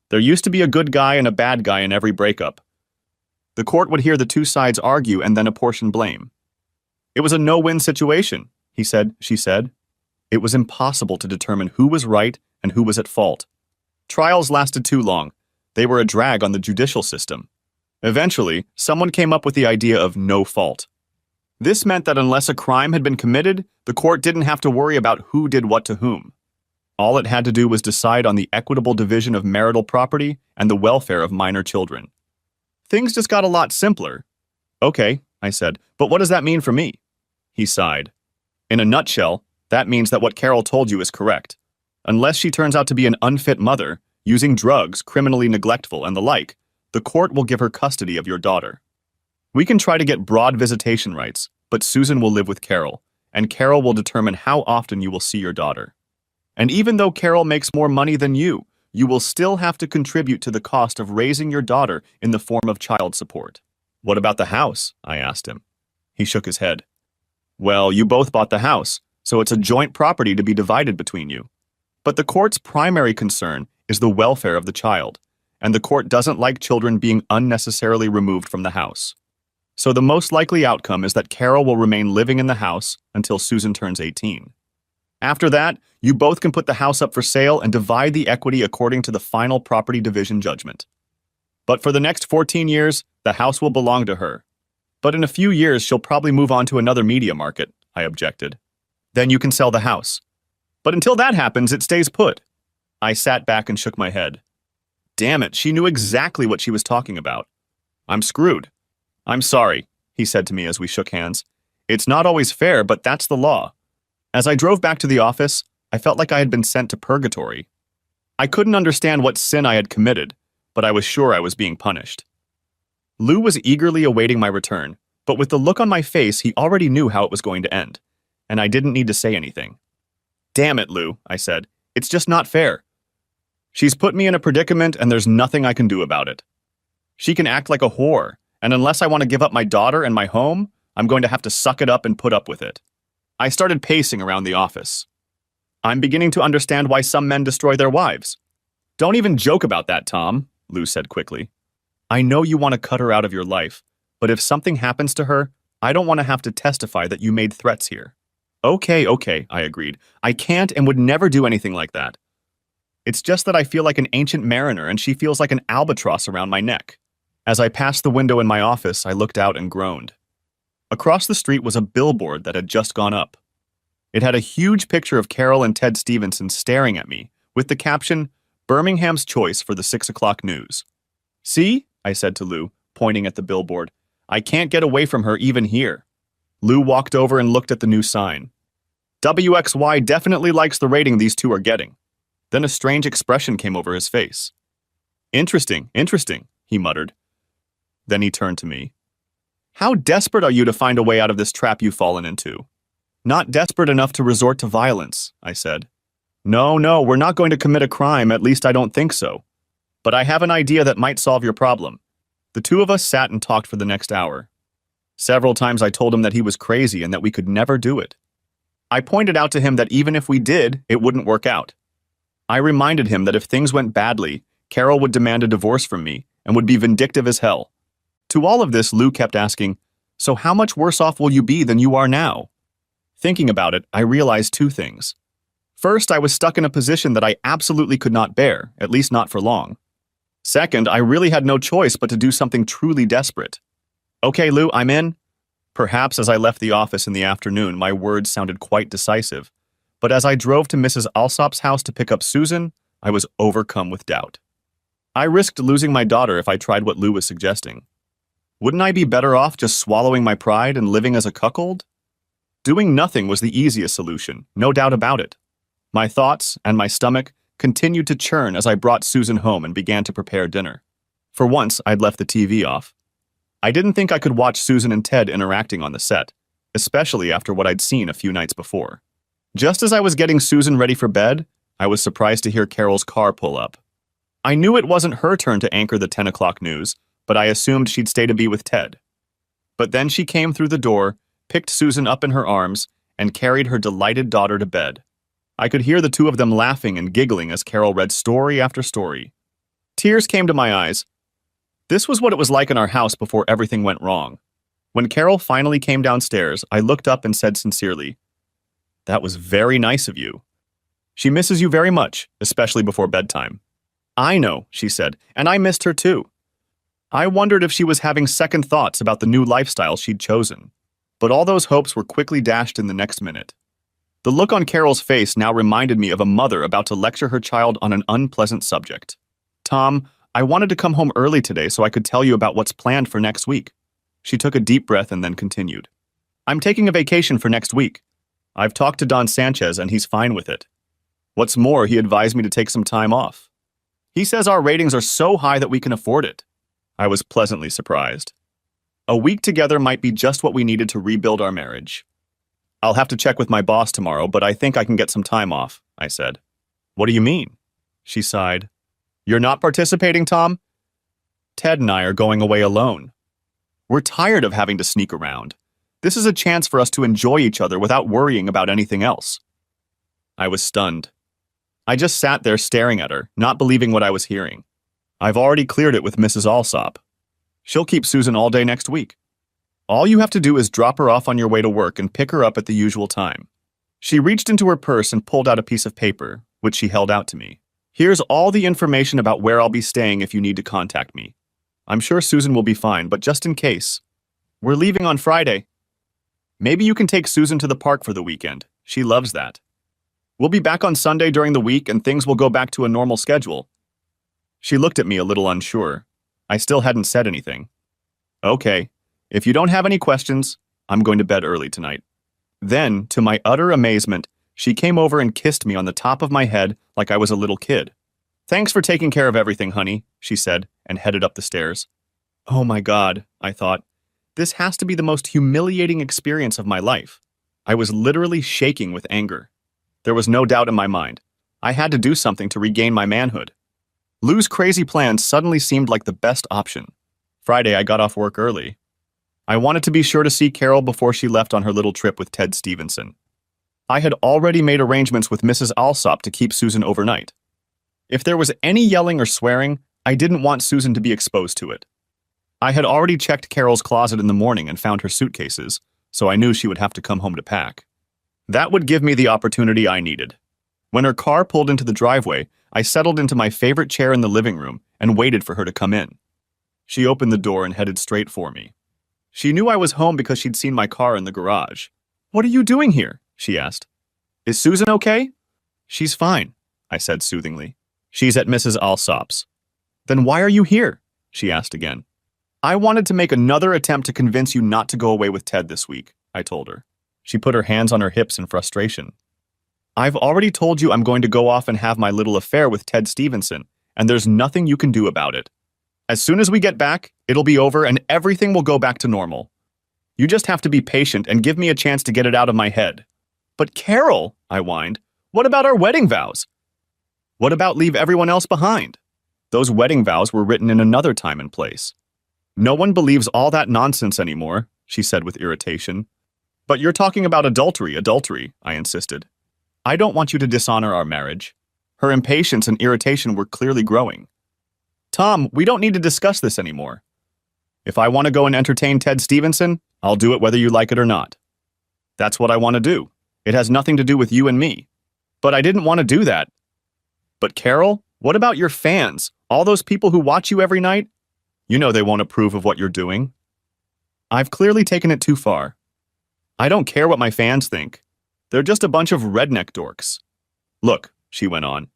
there used to be a good guy and a bad guy in every breakup. The court would hear the two sides argue and then apportion blame. It was a no-win situation, he said, she said. It was impossible to determine who was right and who was at fault. Trials lasted too long. They were a drag on the judicial system. Eventually, someone came up with the idea of no fault. This meant that unless a crime had been committed, the court didn't have to worry about who did what to whom. All it had to do was decide on the equitable division of marital property and the welfare of minor children. Things just got a lot simpler. Okay, I said, but what does that mean for me? He sighed. In a nutshell, that means that what Carol told you is correct. Unless she turns out to be an unfit mother, using drugs, criminally neglectful, and the like, the court will give her custody of your daughter. We can try to get broad visitation rights, but Susan will live with Carol, and Carol will determine how often you will see your daughter. And even though Carol makes more money than you will still have to contribute to the cost of raising your daughter in the form of child support. What about the house? I asked him. He shook his head. Well, you both bought the house, so it's a joint property to be divided between you. But the court's primary concern is the welfare of the child, and the court doesn't like children being unnecessarily removed from the house. So the most likely outcome is that Carol will remain living in the house until Susan turns 18. After that, you both can put the house up for sale and divide the equity according to the final property division judgment. But for the next 14 years, the house will belong to her. But in a few years, she'll probably move on to another media market, I objected. Then you can sell the house. But until that happens, it stays put. I sat back and shook my head. Damn it, she knew exactly what she was talking about. I'm screwed. I'm sorry, he said to me as we shook hands. It's not always fair, but that's the law. As I drove back to the office, I felt like I had been sent to purgatory. I couldn't understand what sin I had committed, but I was sure I was being punished. Lou was eagerly awaiting my return, but with the look on my face, he already knew how it was going to end, and I didn't need to say anything. Damn it, Lou, I said. It's just not fair. She's put me in a predicament and there's nothing I can do about it. She can act like a whore, and unless I want to give up my daughter and my home, I'm going to have to suck it up and put up with it. I started pacing around the office. I'm beginning to understand why some men destroy their wives. Don't even joke about that, Tom, Lou said quickly. I know you want to cut her out of your life, but if something happens to her, I don't want to have to testify that you made threats here. Okay, I agreed. I can't and would never do anything like that. It's just that I feel like an ancient mariner and she feels like an albatross around my neck. As I passed the window in my office, I looked out and groaned. Across the street was a billboard that had just gone up. It had a huge picture of Carol and Ted Stevenson staring at me, with the caption, Birmingham's choice for the 6 o'clock news. See? I said to Lou, pointing at the billboard. I can't get away from her even here. Lou walked over and looked at the new sign. WXY definitely likes the rating these two are getting. Then a strange expression came over his face. Interesting, he muttered. Then he turned to me. How desperate are you to find a way out of this trap you've fallen into? Not desperate enough to resort to violence, I said. No, we're not going to commit a crime, at least I don't think so. But I have an idea that might solve your problem. The two of us sat and talked for the next hour. Several times I told him that he was crazy and that we could never do it. I pointed out to him that even if we did, it wouldn't work out. I reminded him that if things went badly, Carol would demand a divorce from me and would be vindictive as hell. To all of this, Lou kept asking, so how much worse off will you be than you are now? Thinking about it, I realized two things. First, I was stuck in a position that I absolutely could not bear, at least not for long. Second, I really had no choice but to do something truly desperate. Okay, Lou, I'm in. Perhaps as I left the office in the afternoon, my words sounded quite decisive. But as I drove to Mrs. Alsop's house to pick up Susan, I was overcome with doubt. I risked losing my daughter if I tried what Lou was suggesting. Wouldn't I be better off just swallowing my pride and living as a cuckold? Doing nothing was the easiest solution, no doubt about it. My thoughts and my stomach continued to churn as I brought Susan home and began to prepare dinner. For once, I'd left the TV off. I didn't think I could watch Susan and Ted interacting on the set, especially after what I'd seen a few nights before. Just as I was getting Susan ready for bed, I was surprised to hear Carol's car pull up. I knew it wasn't her turn to anchor the 10 o'clock news, but I assumed she'd stay to be with Ted. But then she came through the door, picked Susan up in her arms, and carried her delighted daughter to bed. I could hear the two of them laughing and giggling as Carol read story after story. Tears came to my eyes. This was what it was like in our house before everything went wrong. When Carol finally came downstairs, I looked up and said sincerely, "That was very nice of you. She misses you very much, especially before bedtime." "I know," she said, "and I missed her too." I wondered if she was having second thoughts about the new lifestyle she'd chosen. But all those hopes were quickly dashed in the next minute. The look on Carol's face now reminded me of a mother about to lecture her child on an unpleasant subject. "Tom, I wanted to come home early today so I could tell you about what's planned for next week." She took a deep breath and then continued. "I'm taking a vacation for next week. I've talked to Don Sanchez and he's fine with it. What's more, he advised me to take some time off. He says our ratings are so high that we can afford it." I was pleasantly surprised. A week together might be just what we needed to rebuild our marriage. "I'll have to check with my boss tomorrow, but I think I can get some time off," I said. "What do you mean?" She sighed. "You're not participating, Tom? Ted and I are going away alone. We're tired of having to sneak around. This is a chance for us to enjoy each other without worrying about anything else." I was stunned. I just sat there staring at her, not believing what I was hearing. "I've already cleared it with Mrs. Alsop. She'll keep Susan all day next week. All you have to do is drop her off on your way to work and pick her up at the usual time." She reached into her purse and pulled out a piece of paper, which she held out to me. "Here's all the information about where I'll be staying if you need to contact me. I'm sure Susan will be fine, but just in case. We're leaving on Friday. Maybe you can take Susan to the park for the weekend. She loves that. We'll be back on Sunday during the week and things will go back to a normal schedule." She looked at me a little unsure. I still hadn't said anything. "Okay. If you don't have any questions, I'm going to bed early tonight." Then, to my utter amazement, she came over and kissed me on the top of my head like I was a little kid. "Thanks for taking care of everything, honey," she said, and headed up the stairs. Oh my God, I thought. This has to be the most humiliating experience of my life. I was literally shaking with anger. There was no doubt in my mind. I had to do something to regain my manhood. Lou's crazy plan suddenly seemed like the best option. Friday, I got off work early. I wanted to be sure to see Carol before she left on her little trip with Ted Stevenson. I had already made arrangements with Mrs. Alsop to keep Susan overnight. If there was any yelling or swearing, I didn't want Susan to be exposed to it. I had already checked Carol's closet in the morning and found her suitcases, so I knew she would have to come home to pack. That would give me the opportunity I needed. When her car pulled into the driveway, I settled into my favorite chair in the living room and waited for her to come in. She opened the door and headed straight for me. She knew I was home because she'd seen my car in the garage. "What are you doing here?" she asked. "Is Susan okay?" "She's fine. I said soothingly. She's at Mrs. Alsop's. Then why are you here? She asked again. I wanted to make another attempt to convince you not to go away with Ted this week, I told her. She put her hands on her hips in frustration. I've already told you I'm going to go off and have my little affair with Ted Stevenson, and there's nothing you can do about it. As soon as we get back, it'll be over and everything will go back to normal. You just have to be patient and give me a chance to get it out of my head. But Carol, I whined, what about our wedding vows? What about leave everyone else behind? Those wedding vows were written in another time and place. No one believes all that nonsense anymore, she said with irritation. But you're talking about adultery, I insisted. I don't want you to dishonor our marriage. Her impatience and irritation were clearly growing. Tom, we don't need to discuss this anymore. If I want to go and entertain Ted Stevenson, I'll do it whether you like it or not. That's what I want to do. It has nothing to do with you and me. But I didn't want to do that. But Carol, what about your fans? All those people who watch you every night? You know they won't approve of what you're doing. I've clearly taken it too far. I don't care what my fans think. They're just a bunch of redneck dorks. Look, she went on,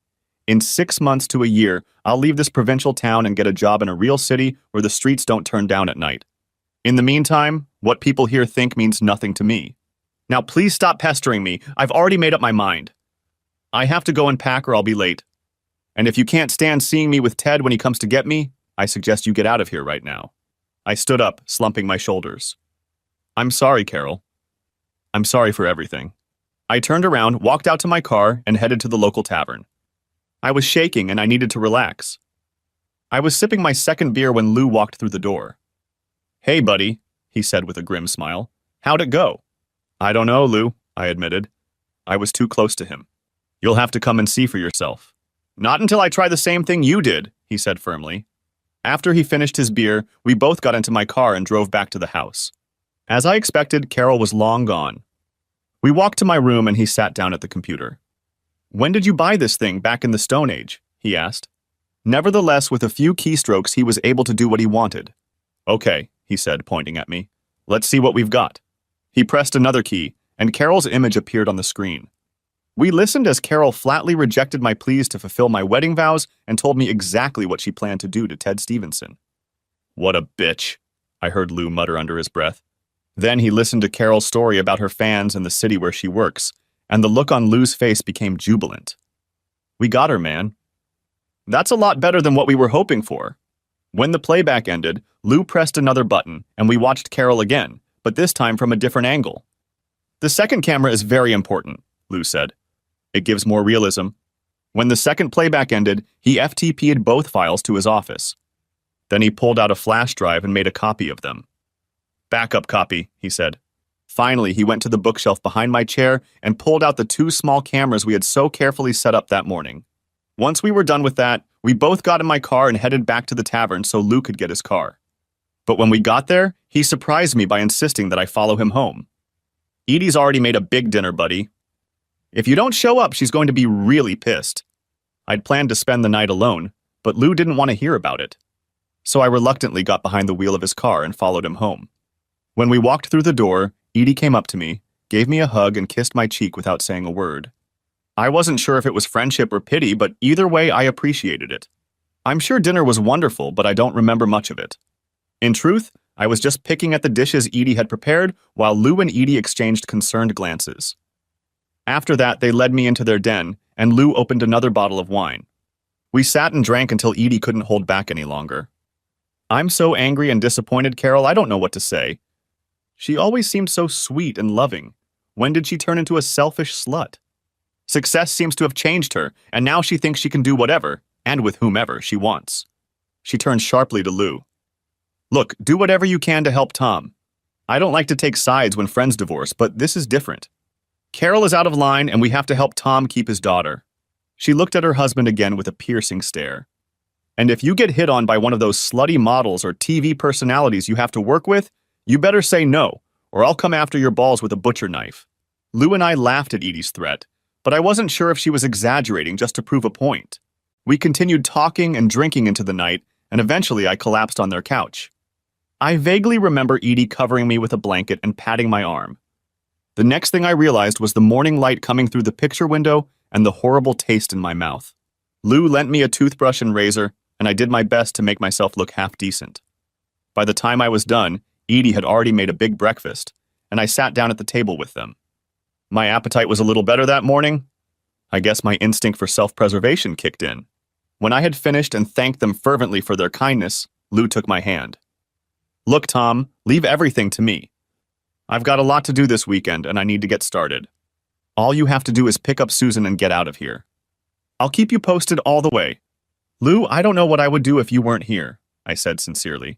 in 6 months to a year, I'll leave this provincial town and get a job in a real city where the streets don't turn down at night. In the meantime, what people here think means nothing to me. Now please stop pestering me. I've already made up my mind. I have to go and pack or I'll be late. And if you can't stand seeing me with Ted when he comes to get me, I suggest you get out of here right now. I stood up, slumping my shoulders. I'm sorry, Carol. I'm sorry for everything. I turned around, walked out to my car, and headed to the local tavern. I was shaking and I needed to relax. I was sipping my second beer when Lou walked through the door. Hey, buddy, he said with a grim smile. How'd it go? I don't know, Lou, I admitted. I was too close to him. You'll have to come and see for yourself. Not until I try the same thing you did, he said firmly. After he finished his beer, we both got into my car and drove back to the house. As I expected, Carol was long gone. We walked to my room and he sat down at the computer. When did you buy this thing back in the Stone Age? He asked. Nevertheless, with a few keystrokes, he was able to do what he wanted. Okay, he said, pointing at me. Let's see what we've got. He pressed another key, and Carol's image appeared on the screen. We listened as Carol flatly rejected my pleas to fulfill my wedding vows and told me exactly what she planned to do to Ted Stevenson. What a bitch, I heard Lou mutter under his breath. Then he listened to Carol's story about her fans and the city where she works, and the look on Lou's face became jubilant. We got her, man. That's a lot better than what we were hoping for. When the playback ended, Lou pressed another button, and we watched Carol again, but this time from a different angle. The second camera is very important, Lou said. It gives more realism. When the second playback ended, he FTP'd both files to his office. Then he pulled out a flash drive and made a copy of them. Backup copy, he said. Finally, he went to the bookshelf behind my chair and pulled out the 2 small cameras we had so carefully set up that morning. Once we were done with that, we both got in my car and headed back to the tavern so Lou could get his car. But when we got there, he surprised me by insisting that I follow him home. Edie's already made a big dinner, buddy. If you don't show up, she's going to be really pissed. I'd planned to spend the night alone, but Lou didn't want to hear about it. So I reluctantly got behind the wheel of his car and followed him home. When we walked through the door, Edie came up to me, gave me a hug, and kissed my cheek without saying a word. I wasn't sure if it was friendship or pity, but either way, I appreciated it. I'm sure dinner was wonderful, but I don't remember much of it. In truth, I was just picking at the dishes Edie had prepared while Lou and Edie exchanged concerned glances. After that, they led me into their den, and Lou opened another bottle of wine. We sat and drank until Edie couldn't hold back any longer. I'm so angry and disappointed, Carol, I don't know what to say. She always seemed so sweet and loving. When did she turn into a selfish slut? Success seems to have changed her, and now she thinks she can do whatever, and with whomever, she wants. She turned sharply to Lou. Look, do whatever you can to help Tom. I don't like to take sides when friends divorce, but this is different. Carol is out of line, and we have to help Tom keep his daughter. She looked at her husband again with a piercing stare. And if you get hit on by one of those slutty models or TV personalities you have to work with, you better say no, or I'll come after your balls with a butcher knife. Lou and I laughed at Edie's threat, but I wasn't sure if she was exaggerating just to prove a point. We continued talking and drinking into the night, and eventually I collapsed on their couch. I vaguely remember Edie covering me with a blanket and patting my arm. The next thing I realized was the morning light coming through the picture window and the horrible taste in my mouth. Lou lent me a toothbrush and razor, and I did my best to make myself look half decent. By the time I was done, Edie had already made a big breakfast, and I sat down at the table with them. My appetite was a little better that morning. I guess my instinct for self-preservation kicked in. When I had finished and thanked them fervently for their kindness, Lou took my hand. "Look, Tom, leave everything to me. I've got a lot to do this weekend, and I need to get started. All you have to do is pick up Susan and get out of here. I'll keep you posted all the way." "Lou, I don't know what I would do if you weren't here," I said sincerely.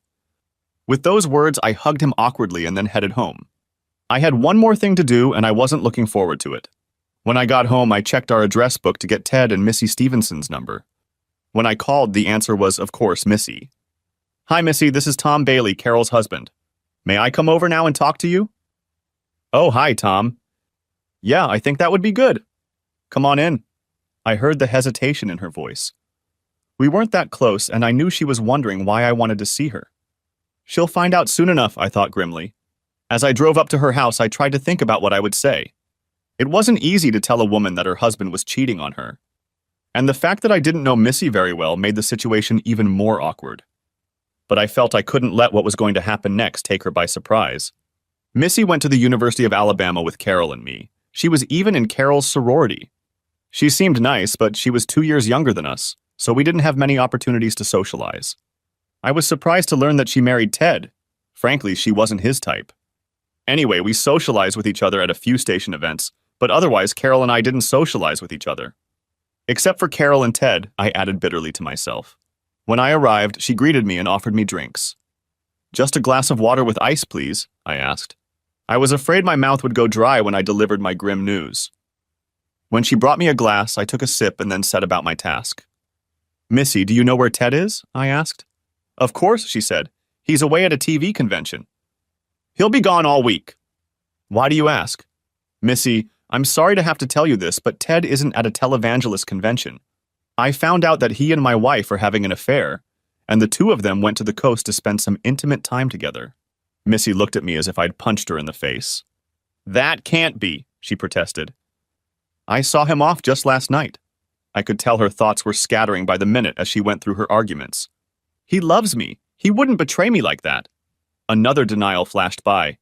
With those words, I hugged him awkwardly and then headed home. I had one more thing to do, and I wasn't looking forward to it. When I got home, I checked our address book to get Ted and Missy Stevenson's number. When I called, the answer was, of course, Missy. "Hi, Missy, this is Tom Bailey, Carol's husband. May I come over now and talk to you?" "Oh, hi, Tom. Yeah, I think that would be good. Come on in." I heard the hesitation in her voice. We weren't that close, and I knew she was wondering why I wanted to see her. She'll find out soon enough, I thought grimly. As I drove up to her house, I tried to think about what I would say. It wasn't easy to tell a woman that her husband was cheating on her. And the fact that I didn't know Missy very well made the situation even more awkward. But I felt I couldn't let what was going to happen next take her by surprise. Missy went to the University of Alabama with Carol and me. She was even in Carol's sorority. She seemed nice, but she was 2 years younger than us, so we didn't have many opportunities to socialize. I was surprised to learn that she married Ted. Frankly, she wasn't his type. Anyway, we socialized with each other at a few station events, but otherwise Carol and I didn't socialize with each other. Except for Carol and Ted, I added bitterly to myself. When I arrived, she greeted me and offered me drinks. "Just a glass of water with ice, please," I asked. I was afraid my mouth would go dry when I delivered my grim news. When she brought me a glass, I took a sip and then set about my task. "Missy, do you know where Ted is?" I asked. "Of course," she said. "He's away at a TV convention. He'll be gone all week." "Why do you ask?" "Missy, I'm sorry to have to tell you this, but Ted isn't at a televangelist convention. I found out that he and my wife are having an affair, and the two of them went to the coast to spend some intimate time together." Missy looked at me as if I'd punched her in the face. "That can't be," she protested. "I saw him off just last night." I could tell her thoughts were scattering by the minute as she went through her arguments. "He loves me. He wouldn't betray me like that." Another denial flashed by.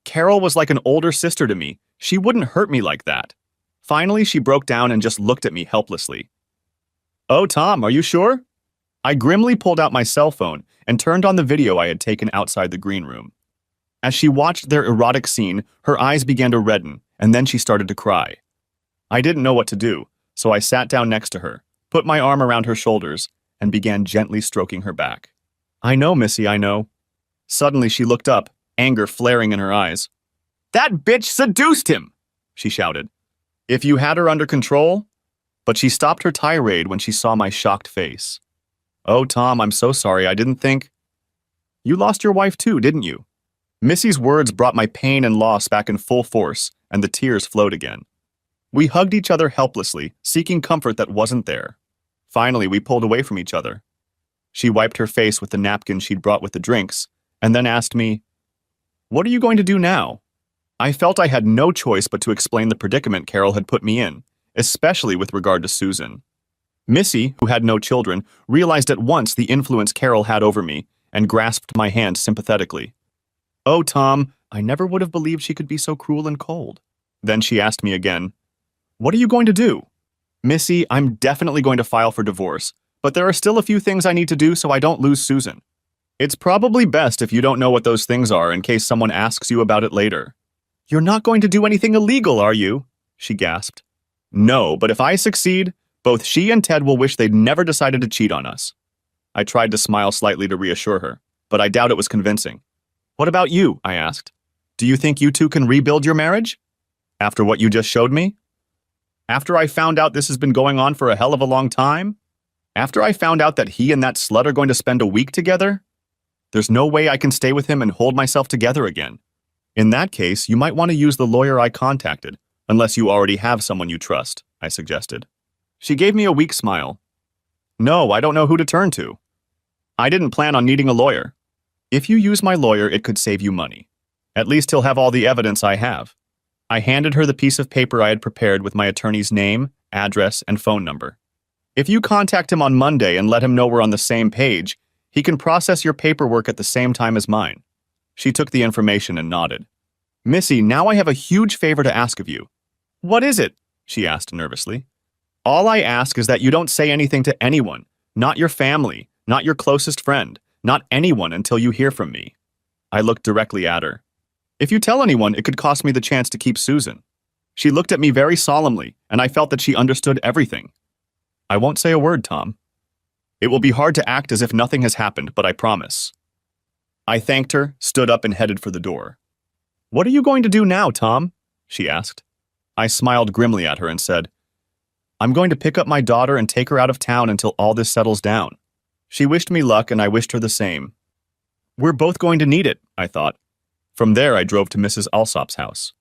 "Carol was like an older sister to me. She wouldn't hurt me like that." Finally, she broke down and just looked at me helplessly. "Oh, Tom, are you sure?" I grimly pulled out my cell phone and turned on the video I had taken outside the green room. As she watched their erotic scene, her eyes began to redden, and then she started to cry. I didn't know what to do, so I sat down next to her, put my arm around her shoulders, and began gently stroking her back. "I know, Missy, I know." Suddenly she looked up, anger flaring in her eyes. "That bitch seduced him!" she shouted. "If you had her under control?" But she stopped her tirade when she saw my shocked face. "Oh, Tom, I'm so sorry, I didn't think—" "You lost your wife too, didn't you?" Missy's words brought my pain and loss back in full force, and the tears flowed again. We hugged each other helplessly, seeking comfort that wasn't there. Finally, we pulled away from each other. She wiped her face with the napkin she'd brought with the drinks, and then asked me, "What are you going to do now?" I felt I had no choice but to explain the predicament Carol had put me in, especially with regard to Susan. Missy, who had no children, realized at once the influence Carol had over me and grasped my hand sympathetically. "Oh, Tom, I never would have believed she could be so cruel and cold." Then she asked me again, "What are you going to do?" "Missy, I'm definitely going to file for divorce, but there are still a few things I need to do so I don't lose Susan. It's probably best if you don't know what those things are in case someone asks you about it later." "You're not going to do anything illegal, are you?" she gasped. "No, but if I succeed, both she and Ted will wish they'd never decided to cheat on us." I tried to smile slightly to reassure her, but I doubt it was convincing. "What about you?" I asked. "Do you think you two can rebuild your marriage? After what you just showed me? After I found out this has been going on for a hell of a long time? After I found out that he and that slut are going to spend a week together? There's no way I can stay with him and hold myself together again. In that case, you might want to use the lawyer I contacted, unless you already have someone you trust," I suggested. She gave me a weak smile. "No, I don't know who to turn to. I didn't plan on needing a lawyer. If you use my lawyer, it could save you money. At least he'll have all the evidence I have." I handed her the piece of paper I had prepared with my attorney's name, address, and phone number. If you contact him on Monday and let him know we're on the same page, he can process your paperwork at the same time as mine." She took the information and nodded. "Missy, now I have a huge favor to ask of you." "What is it?" she asked nervously. "All I ask is that you don't say anything to anyone, not your family, not your closest friend, not anyone until you hear from me." I looked directly at her. "If you tell anyone, it could cost me the chance to keep Susan." She looked at me very solemnly, and I felt that she understood everything. "I won't say a word, Tom. It will be hard to act as if nothing has happened, but I promise." I thanked her, stood up, and headed for the door. "What are you going to do now, Tom?" she asked. I smiled grimly at her and said, "I'm going to pick up my daughter and take her out of town until all this settles down." She wished me luck, and I wished her the same. We're both going to need it, I thought. From there, I drove to Mrs. Alsop's house.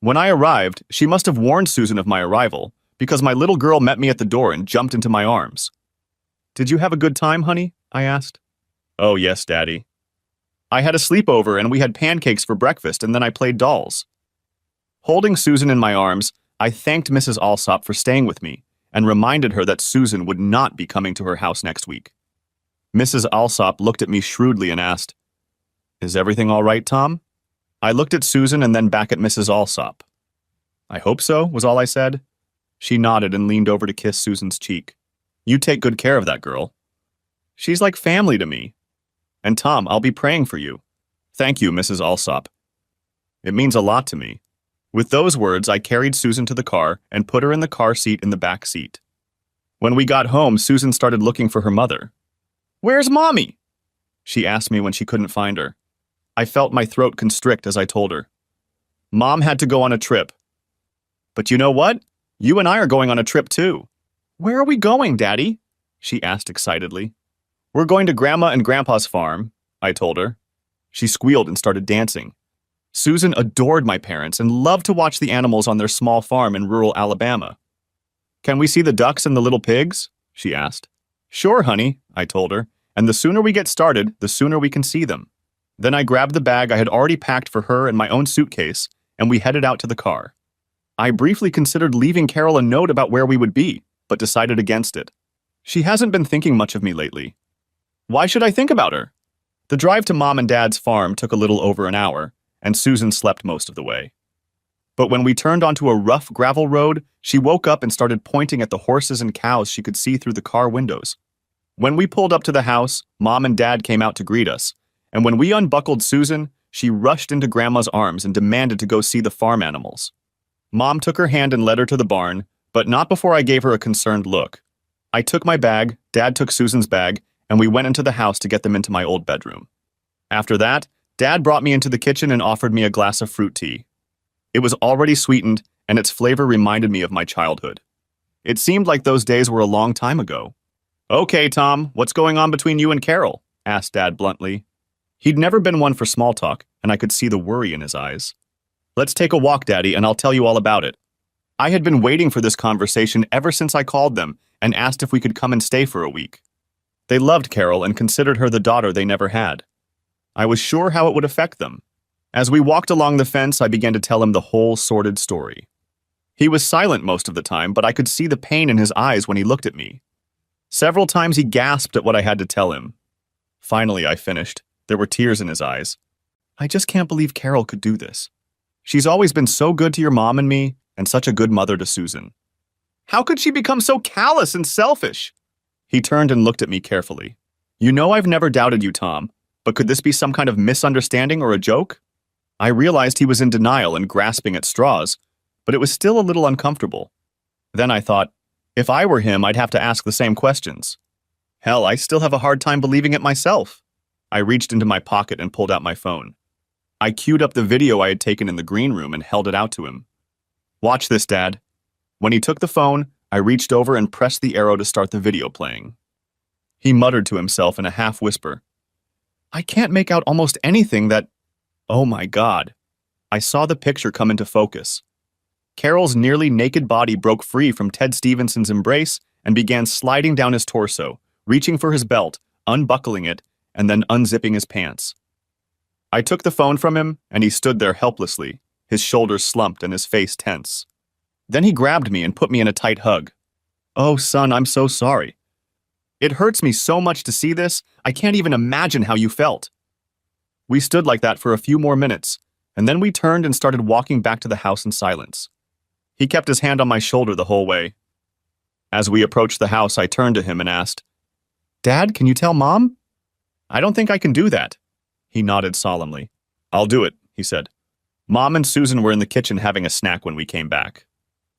When I arrived, she must have warned Susan of my arrival, because my little girl met me at the door and jumped into my arms. "Did you have a good time, honey?" I asked. "Oh, yes, Daddy. I had a sleepover and we had pancakes for breakfast, and then I played dolls." Holding Susan in my arms, I thanked Mrs. Alsop for staying with me and reminded her that Susan would not be coming to her house next week. Mrs. Alsop looked at me shrewdly and asked, "Is everything all right, Tom?" I looked at Susan and then back at Mrs. Alsop. "I hope so," was all I said. She nodded and leaned over to kiss Susan's cheek. "You take good care of that girl. She's like family to me. And Tom, I'll be praying for you." "Thank you, Mrs. Alsop. It means a lot to me." With those words, I carried Susan to the car and put her in the car seat in the back seat. When we got home, Susan started looking for her mother. "Where's Mommy?" she asked me when she couldn't find her. I felt my throat constrict as I told her. "Mom had to go on a trip." "But you know what? You and I are going on a trip too." "Where are we going, Daddy?" she asked excitedly. "We're going to Grandma and Grandpa's farm," I told her. She squealed and started dancing. Susan adored my parents and loved to watch the animals on their small farm in rural Alabama. "Can we see the ducks and the little pigs?" she asked. "Sure, honey," I told her, "and the sooner we get started, the sooner we can see them." Then I grabbed the bag I had already packed for her and my own suitcase, and we headed out to the car. I briefly considered leaving Carol a note about where we would be, but decided against it. She hasn't been thinking much of me lately. Why should I think about her? The drive to Mom and Dad's farm took a little over an hour, and Susan slept most of the way. But when we turned onto a rough gravel road, she woke up and started pointing at the horses and cows she could see through the car windows. When we pulled up to the house, Mom and Dad came out to greet us, and when we unbuckled Susan, she rushed into Grandma's arms and demanded to go see the farm animals. Mom took her hand and led her to the barn, but not before I gave her a concerned look. I took my bag, Dad took Susan's bag, and we went into the house to get them into my old bedroom. After that, Dad brought me into the kitchen and offered me a glass of fruit tea. It was already sweetened, and its flavor reminded me of my childhood. It seemed like those days were a long time ago. "Okay, Tom, what's going on between you and Carol?" asked Dad bluntly. He'd never been one for small talk, and I could see the worry in his eyes. "Let's take a walk, Daddy, and I'll tell you all about it." I had been waiting for this conversation ever since I called them and asked if we could come and stay for a week. They loved Carol and considered her the daughter they never had. I was sure how it would affect them. As we walked along the fence, I began to tell him the whole sordid story. He was silent most of the time, but I could see the pain in his eyes when he looked at me. Several times he gasped at what I had to tell him. Finally, I finished. There were tears in his eyes. "I just can't believe Carol could do this. She's always been so good to your mom and me, and such a good mother to Susan. How could she become so callous and selfish?" He turned and looked at me carefully. "You know I've never doubted you, Tom, but could this be some kind of misunderstanding or a joke?" I realized he was in denial and grasping at straws, but it was still a little uncomfortable. Then I thought, if I were him, I'd have to ask the same questions. Hell, I still have a hard time believing it myself. I reached into my pocket and pulled out my phone. I queued up the video I had taken in the green room and held it out to him. "Watch this, Dad." When he took the phone, I reached over and pressed the arrow to start the video playing. He muttered to himself in a half-whisper, "I can't make out almost anything that—" Oh my God. I saw the picture come into focus. Carol's nearly naked body broke free from Ted Stevenson's embrace and began sliding down his torso, reaching for his belt, unbuckling it, and then unzipping his pants. I took the phone from him, and he stood there helplessly, his shoulders slumped and his face tense. Then he grabbed me and put me in a tight hug. "Oh, son, I'm so sorry. It hurts me so much to see this, I can't even imagine how you felt." We stood like that for a few more minutes, and then we turned and started walking back to the house in silence. He kept his hand on my shoulder the whole way. As we approached the house, I turned to him and asked, "Dad, can you tell Mom?" "I don't think I can do that." He nodded solemnly. "I'll do it," he said. Mom and Susan were in the kitchen having a snack when we came back.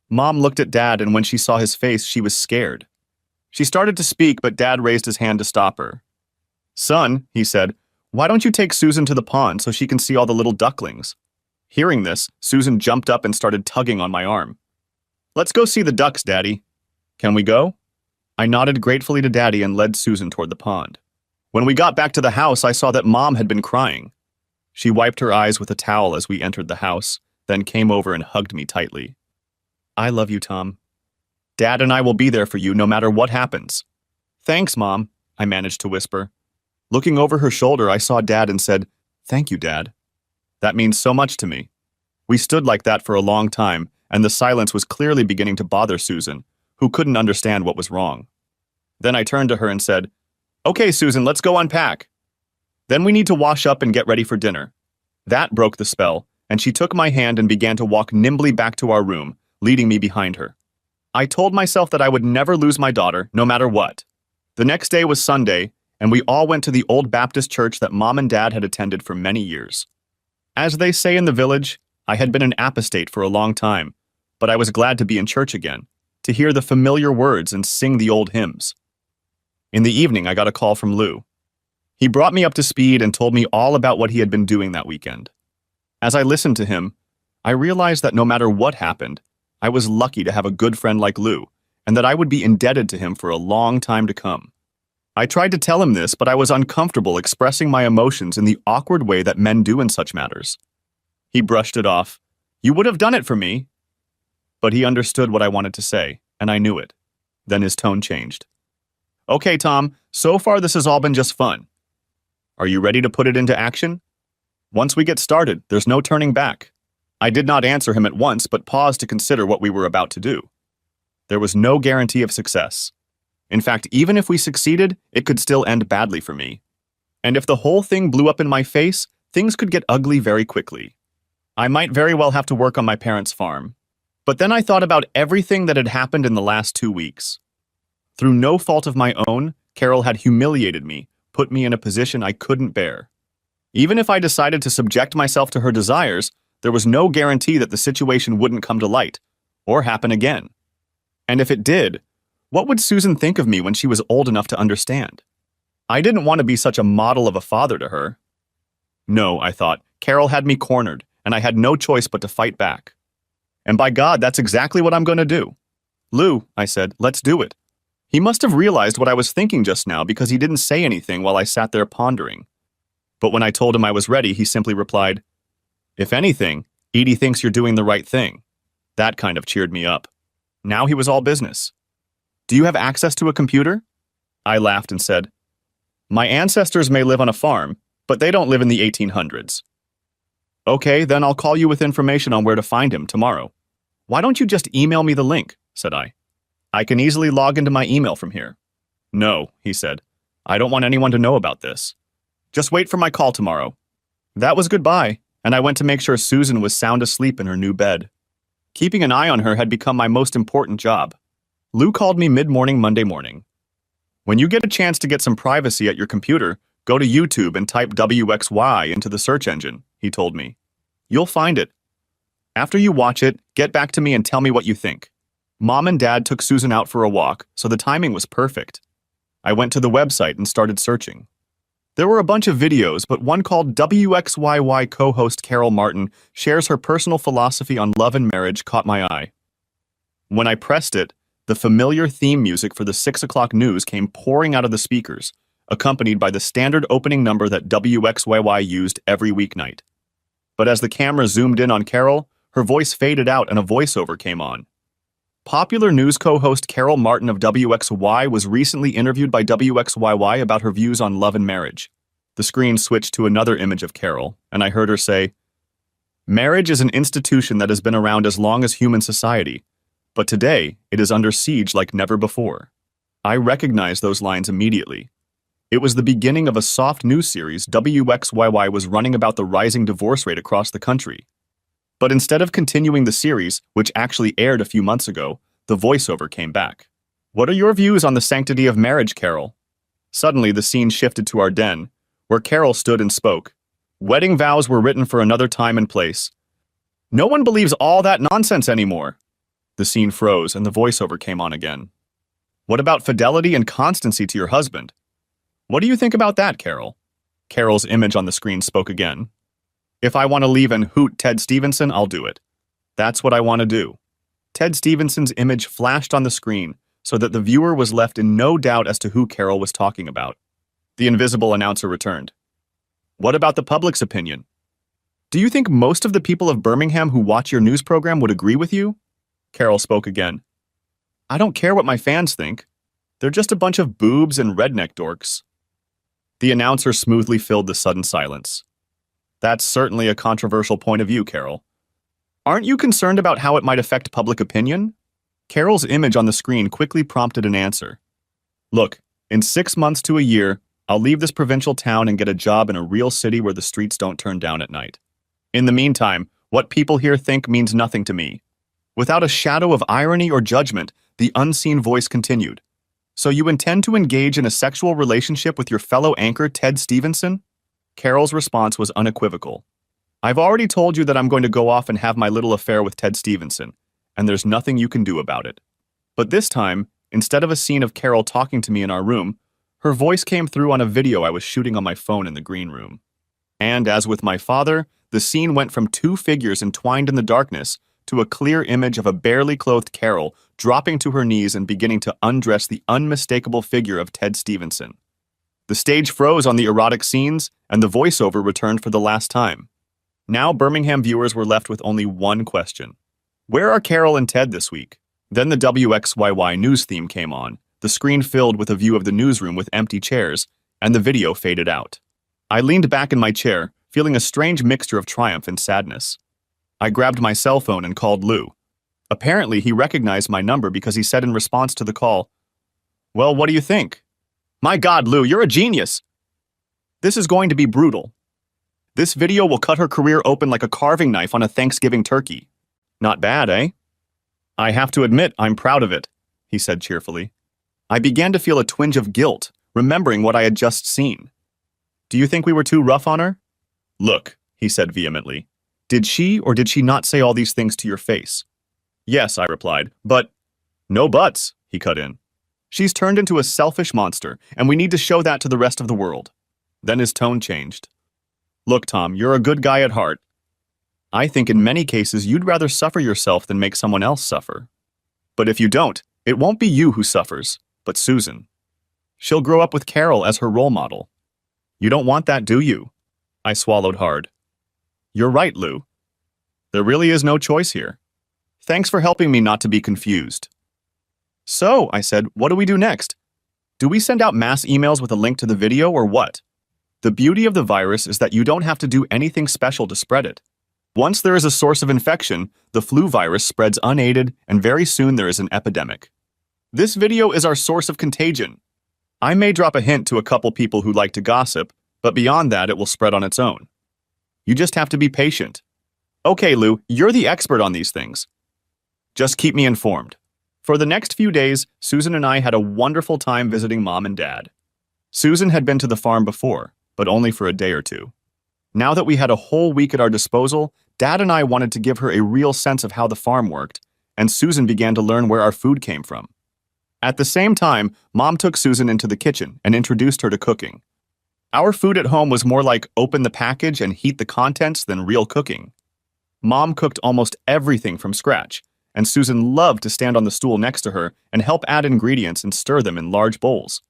Mom looked at Dad, and when she saw his face, she was scared. She started to speak, but Dad raised his hand to stop her. "Son," he said, "why don't you take Susan to the pond so she can see all the little ducklings?" Hearing this, Susan jumped up and started tugging on my arm. "Let's go see the ducks, Daddy." "Can we go?" I nodded gratefully to Daddy and led Susan toward the pond. When we got back to the house, I saw that Mom had been crying. She wiped her eyes with a towel as we entered the house, then came over and hugged me tightly. "I love you, Tom. Dad and I will be there for you no matter what happens." "Thanks, Mom," I managed to whisper. Looking over her shoulder, I saw Dad and said, "Thank you, Dad. That means so much to me." We stood like that for a long time, and the silence was clearly beginning to bother Susan, who couldn't understand what was wrong. Then I turned to her and said, "Okay, Susan, let's go unpack. Then we need to wash up and get ready for dinner." That broke the spell, and she took my hand and began to walk nimbly back to our room, leading me behind her. I told myself that I would never lose my daughter, no matter what. The next day was Sunday, and we all went to the old Baptist church that Mom and Dad had attended for many years. As they say in the village, I had been an apostate for a long time, but I was glad to be in church again, to hear the familiar words and sing the old hymns. In the evening, I got a call from Lou. He brought me up to speed and told me all about what he had been doing that weekend. As I listened to him, I realized that no matter what happened, I was lucky to have a good friend like Lou, and that I would be indebted to him for a long time to come. I tried to tell him this, but I was uncomfortable expressing my emotions in the awkward way that men do in such matters. He brushed it off. "You would have done it for me." But he understood what I wanted to say, and I knew it. Then his tone changed. "Okay, Tom, so far this has all been just fun. Are you ready to put it into action? Once we get started, there's no turning back." I did not answer him at once, but paused to consider what we were about to do. There was no guarantee of success. In fact, even if we succeeded, it could still end badly for me. And if the whole thing blew up in my face, things could get ugly very quickly. I might very well have to work on my parents' farm. But then I thought about everything that had happened in the last 2 weeks. Through no fault of my own, Carol had humiliated me, put me in a position I couldn't bear. Even if I decided to subject myself to her desires, there was no guarantee that the situation wouldn't come to light, or happen again. And if it did, what would Susan think of me when she was old enough to understand? I didn't want to be such a model of a father to her. No, I thought, Carol had me cornered, and I had no choice but to fight back. And by God, that's exactly what I'm going to do. "Lou," I said, "let's do it." He must have realized what I was thinking just now because he didn't say anything while I sat there pondering. But when I told him I was ready, he simply replied, "If anything, Edie thinks you're doing the right thing." That kind of cheered me up. Now he was all business. "Do you have access to a computer?" I laughed and said, "My ancestors may live on a farm, but they don't live in the 1800s. "Okay, then I'll call you with information on where to find him tomorrow." "Why don't you just email me the link?" said I. "I can easily log into my email from here." "No," he said. "I don't want anyone to know about this. Just wait for my call tomorrow." That was goodbye, and I went to make sure Susan was sound asleep in her new bed. Keeping an eye on her had become my most important job. Lou called me mid-morning Monday morning. "When you get a chance to get some privacy at your computer, go to YouTube and type WXY into the search engine," he told me. "You'll find it. After you watch it, get back to me and tell me what you think." Mom and Dad took Susan out for a walk, so the timing was perfect. I went to the website and started searching. There were a bunch of videos, but one called WXYY co-host Carol Martin shares her personal philosophy on love and marriage caught my eye. When I pressed it, the familiar theme music for the 6 o'clock news came pouring out of the speakers, accompanied by the standard opening number that WXYY used every weeknight. But as the camera zoomed in on Carol, her voice faded out and a voiceover came on. Popular news co-host Carol Martin of WXY was recently interviewed by WXYY about her views on love and marriage. The screen switched to another image of Carol, and I heard her say, "Marriage is an institution that has been around as long as human society, But today, it is under siege like never before. I recognized those lines immediately. It was the beginning of a soft news series WXYY was running about the rising divorce rate across the country. But instead of continuing the series, which actually aired a few months ago, the voiceover came back. What are your views on the sanctity of marriage, Carol? Suddenly, the scene shifted to our den, where Carol stood and spoke. Wedding vows were written for another time and place. No one believes all that nonsense anymore. The scene froze and the voiceover came on again. What about fidelity and constancy to your husband? What do you think about that, Carol? Carol's image on the screen spoke again. If I want to leave and hoot Ted Stevenson, I'll do it. That's what I want to do. Ted Stevenson's image flashed on the screen so that the viewer was left in no doubt as to who Carol was talking about. The invisible announcer returned. What about the public's opinion? Do you think most of the people of Birmingham who watch your news program would agree with you? Carol spoke again. I don't care what my fans think. They're just a bunch of boobs and redneck dorks. The announcer smoothly filled the sudden silence. That's certainly a controversial point of view, Carol. Aren't you concerned about how it might affect public opinion? Carol's image on the screen quickly prompted an answer. Look, in 6 months to a year, I'll leave this provincial town and get a job in a real city where the streets don't turn down at night. In the meantime, what people here think means nothing to me. Without a shadow of irony or judgment, the unseen voice continued. So you intend to engage in a sexual relationship with your fellow anchor, Ted Stevenson? Carol's response was unequivocal. I've already told you that I'm going to go off and have my little affair with Ted Stevenson, and there's nothing you can do about it. But this time, instead of a scene of Carol talking to me in our room, her voice came through on a video I was shooting on my phone in the green room. And as with my father, the scene went from two figures entwined in the darkness to a clear image of a barely clothed Carol dropping to her knees and beginning to undress the unmistakable figure of Ted Stevenson. The stage froze on the erotic scenes, and the voiceover returned for the last time. Now Birmingham viewers were left with only one question. Where are Carol and Ted this week? Then the WXYY news theme came on, the screen filled with a view of the newsroom with empty chairs, and the video faded out. I leaned back in my chair, feeling a strange mixture of triumph and sadness. I grabbed my cell phone and called Lou. Apparently, he recognized my number because he said in response to the call, "Well, what do you think?" "My God, Lou, you're a genius!" "This is going to be brutal. This video will cut her career open like a carving knife on a Thanksgiving turkey." "Not bad, eh?" "I have to admit, I'm proud of it," he said cheerfully. I began to feel a twinge of guilt, remembering what I had just seen. "Do you think we were too rough on her?" "Look," he said vehemently. "Did she or did she not say all these things to your face?" "Yes," I replied, "but—" "No buts," he cut in. "She's turned into a selfish monster, and we need to show that to the rest of the world." Then his tone changed. "Look, Tom, you're a good guy at heart. I think in many cases you'd rather suffer yourself than make someone else suffer. But if you don't, it won't be you who suffers, but Susan. She'll grow up with Carol as her role model. You don't want that, do you?" I swallowed hard. "You're right, Lou. There really is no choice here. Thanks for helping me not to be confused." "So," I said, "what do we do next? Do we send out mass emails with a link to the video or what?" The beauty of the virus is that you don't have to do anything special to spread it. Once there is a source of infection, the flu virus spreads unaided, and very soon there is an epidemic. This video is our source of contagion. I may drop a hint to a couple people who like to gossip, but beyond that it will spread on its own. You just have to be patient. Okay, Lou, you're the expert on these things. Just keep me informed. For the next few days, Susan and I had a wonderful time visiting Mom and Dad. Susan had been to the farm before, but only for a day or two. Now that we had a whole week at our disposal, Dad and I wanted to give her a real sense of how the farm worked, and Susan began to learn where our food came from. At the same time, Mom took Susan into the kitchen and introduced her to cooking. Our food at home was more like open the package and heat the contents than real cooking. Mom cooked almost everything from scratch, and Susan loved to stand on the stool next to her and help add ingredients and stir them in large bowls.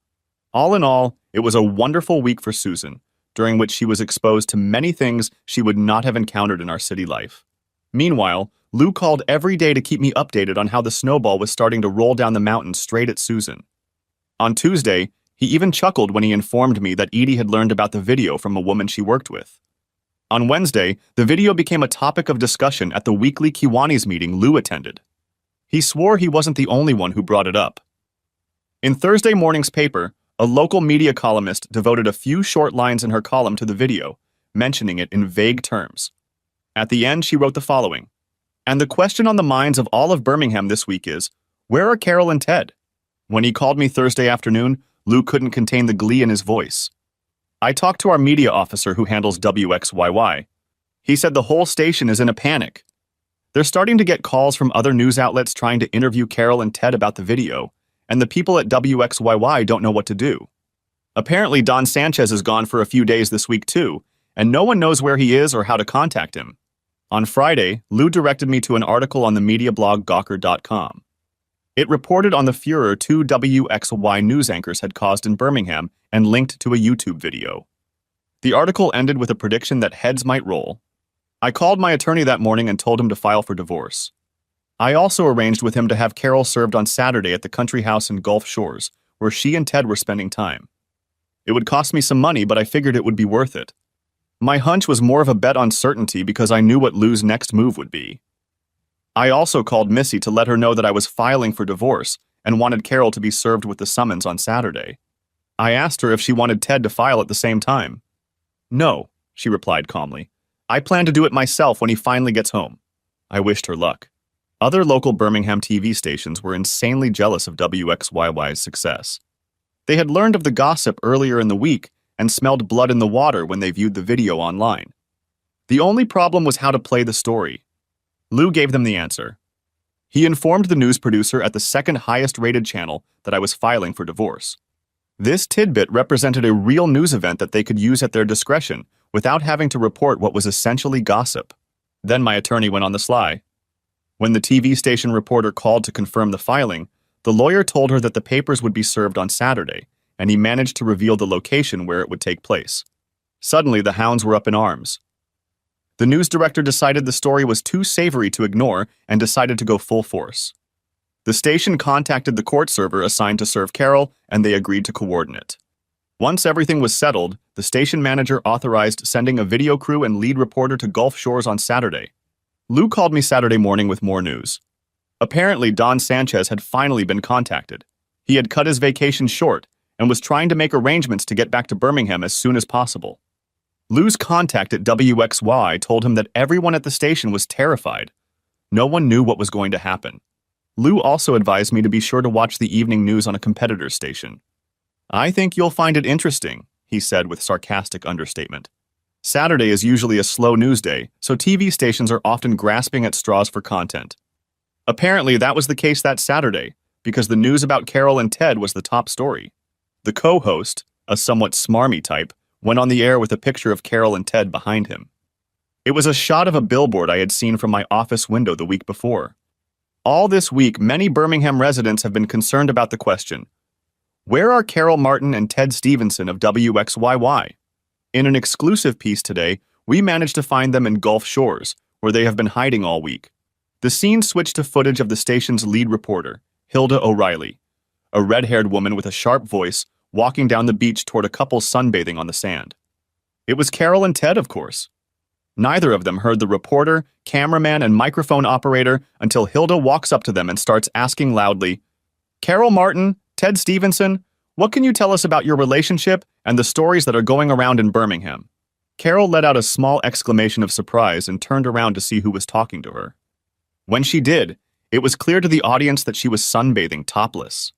All in all, it was a wonderful week for Susan, during which she was exposed to many things she would not have encountered in our city life. Meanwhile, Lou called every day to keep me updated on how the snowball was starting to roll down the mountain straight at Susan. On Tuesday, he even chuckled when he informed me that Edie had learned about the video from a woman she worked with. On Wednesday, the video became a topic of discussion at the weekly Kiwanis meeting Lou attended. He swore he wasn't the only one who brought it up. In Thursday morning's paper, a local media columnist devoted a few short lines in her column to the video, mentioning it in vague terms. At the end, she wrote the following: "And the question on the minds of all of Birmingham this week is, where are Carol and Ted?" When he called me Thursday afternoon, Lou couldn't contain the glee in his voice. I talked to our media officer who handles WXYY. He said the whole station is in a panic. They're starting to get calls from other news outlets trying to interview Carol and Ted about the video, and the people at WXYY don't know what to do. Apparently, Don Sanchez is gone for a few days this week too, and no one knows where he is or how to contact him. On Friday, Lou directed me to an article on the media blog Gawker.com. It reported on the furor two WXY news anchors had caused in Birmingham and linked to a YouTube video. The article ended with a prediction that heads might roll. I called my attorney that morning and told him to file for divorce. I also arranged with him to have Carol served on Saturday at the country house in Gulf Shores, where she and Ted were spending time. It would cost me some money, but I figured it would be worth it. My hunch was more of a bet on certainty because I knew what Lou's next move would be. I also called Missy to let her know that I was filing for divorce and wanted Carol to be served with the summons on Saturday. I asked her if she wanted Ted to file at the same time. "No," she replied calmly. "I plan to do it myself when he finally gets home." I wished her luck. Other local Birmingham TV stations were insanely jealous of WXYY's success. They had learned of the gossip earlier in the week and smelled blood in the water when they viewed the video online. The only problem was how to play the story. Lou gave them the answer. He informed the news producer at the second highest rated channel that I was filing for divorce. This tidbit represented a real news event that they could use at their discretion without having to report what was essentially gossip. Then my attorney went on the sly. When the TV station reporter called to confirm the filing, the lawyer told her that the papers would be served on Saturday, and he managed to reveal the location where it would take place. Suddenly, the hounds were up in arms. The news director decided the story was too savory to ignore and decided to go full force. The station contacted the court server assigned to serve Carol, and they agreed to coordinate. Once everything was settled, the station manager authorized sending a video crew and lead reporter to Gulf Shores on Saturday. Lou called me Saturday morning with more news. Apparently, Don Sanchez had finally been contacted. He had cut his vacation short and was trying to make arrangements to get back to Birmingham as soon as possible. Lou's contact at WXY told him that everyone at the station was terrified. No one knew what was going to happen. Lou also advised me to be sure to watch the evening news on a competitor's station. "I think you'll find it interesting," he said with sarcastic understatement. Saturday is usually a slow news day, so TV stations are often grasping at straws for content. Apparently, that was the case that Saturday, because the news about Carol and Ted was the top story. The co-host, a somewhat smarmy type, went on the air with a picture of Carol and Ted behind him. It was a shot of a billboard I had seen from my office window the week before. All this week, many Birmingham residents have been concerned about the question, where are Carol Martin and Ted Stevenson of WXYY? In an exclusive piece today, we managed to find them in Gulf Shores, where they have been hiding all week. The scene switched to footage of the station's lead reporter, Hilda O'Reilly, a red-haired woman with a sharp voice, walking down the beach toward a couple sunbathing on the sand. It was Carol and Ted, of course. Neither of them heard the reporter, cameraman, and microphone operator until Hilda walks up to them and starts asking loudly, "Carol Martin, Ted Stevenson, what can you tell us about your relationship and the stories that are going around in Birmingham?" Carol let out a small exclamation of surprise and turned around to see who was talking to her. When she did, it was clear to the audience that she was sunbathing topless.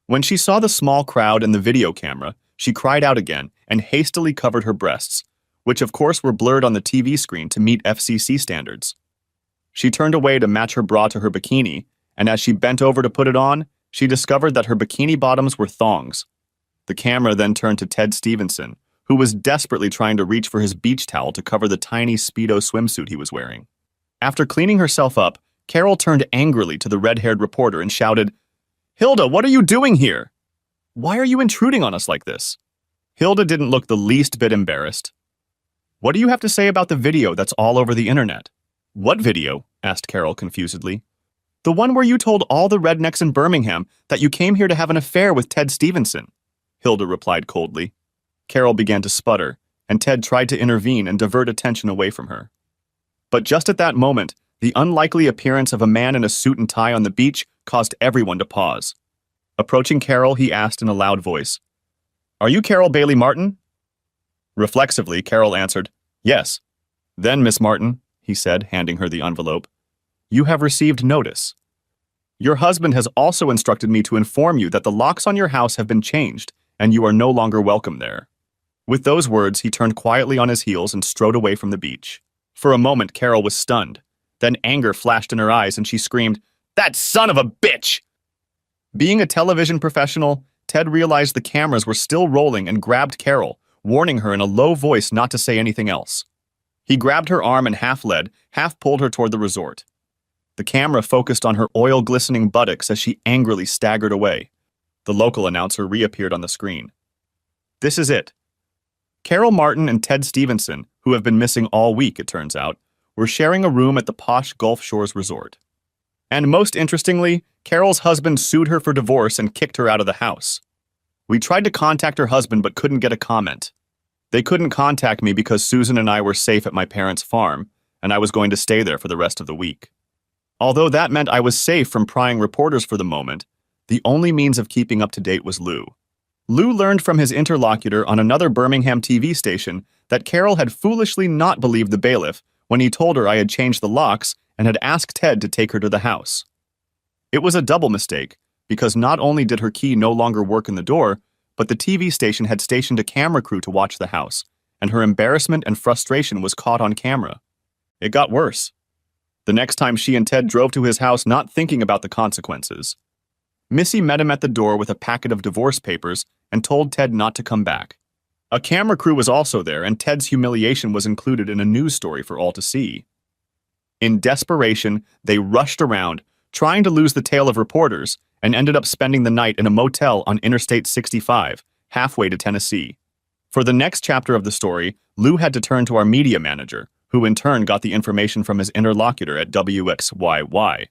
When she saw the small crowd and the video camera, she cried out again and hastily covered her breasts, which of course were blurred on the TV screen to meet FCC standards. She turned away to match her bra to her bikini, and as she bent over to put it on, she discovered that her bikini bottoms were thongs. The camera then turned to Ted Stevenson, who was desperately trying to reach for his beach towel to cover the tiny Speedo swimsuit he was wearing. After cleaning herself up, Carol turned angrily to the red-haired reporter and shouted, "Hilda, what are you doing here? Why are you intruding on us like this?" Hilda didn't look the least bit embarrassed. "What do you have to say about the video that's all over the internet?" "What video?" asked Carol confusedly. "The one where you told all the rednecks in Birmingham that you came here to have an affair with Ted Stevenson," Hilda replied coldly. Carol began to sputter, and Ted tried to intervene and divert attention away from her. But just at that moment, The unlikely appearance of a man in a suit and tie on the beach caused everyone to pause. Approaching Carol, he asked in a loud voice, "Are you Carol Bailey Martin?" Reflexively, Carol answered, "Yes." "Then, Miss Martin," he said, handing her the envelope, "you have received notice. Your husband has also instructed me to inform you that the locks on your house have been changed, and you are no longer welcome there." With those words, he turned quietly on his heels and strode away from the beach. For a moment, Carol was stunned. Then anger flashed in her eyes, and she screamed, "That son of a bitch!" Being a television professional, Ted realized the cameras were still rolling and grabbed Carol, warning her in a low voice not to say anything else. He grabbed her arm and half led, half pulled her toward the resort. The camera focused on her oil-glistening buttocks as she angrily staggered away. The local announcer reappeared on the screen. "This is it." Carol Martin and Ted Stevenson, who have been missing all week, it turns out, were sharing a room at the posh Gulf Shores resort. And most interestingly, Carol's husband sued her for divorce and kicked her out of the house. "We tried to contact her husband but couldn't get a comment. They couldn't contact me because Susan and I were safe at my parents' farm, and I was going to stay there for the rest of the week. Although that meant I was safe from prying reporters for the moment, the only means of keeping up to date was Lou. Lou learned from his interlocutor on another Birmingham TV station that Carol had foolishly not believed the bailiff when he told her I had changed the locks and had asked Ted to take her to the house. It was a double mistake, because not only did her key no longer work in the door, but the TV station had stationed a camera crew to watch the house, and her embarrassment and frustration was caught on camera. It got worse. The next time she and Ted drove to his house not thinking about the consequences, Missy met him at the door with a packet of divorce papers and told Ted not to come back. A camera crew was also there, and Ted's humiliation was included in a news story for all to see. In desperation, they rushed around, trying to lose the tail of reporters, and ended up spending the night in a motel on Interstate 65, halfway to Tennessee. For the next chapter of the story, Lou had to turn to our media manager, who in turn got the information from his interlocutor at WXYY.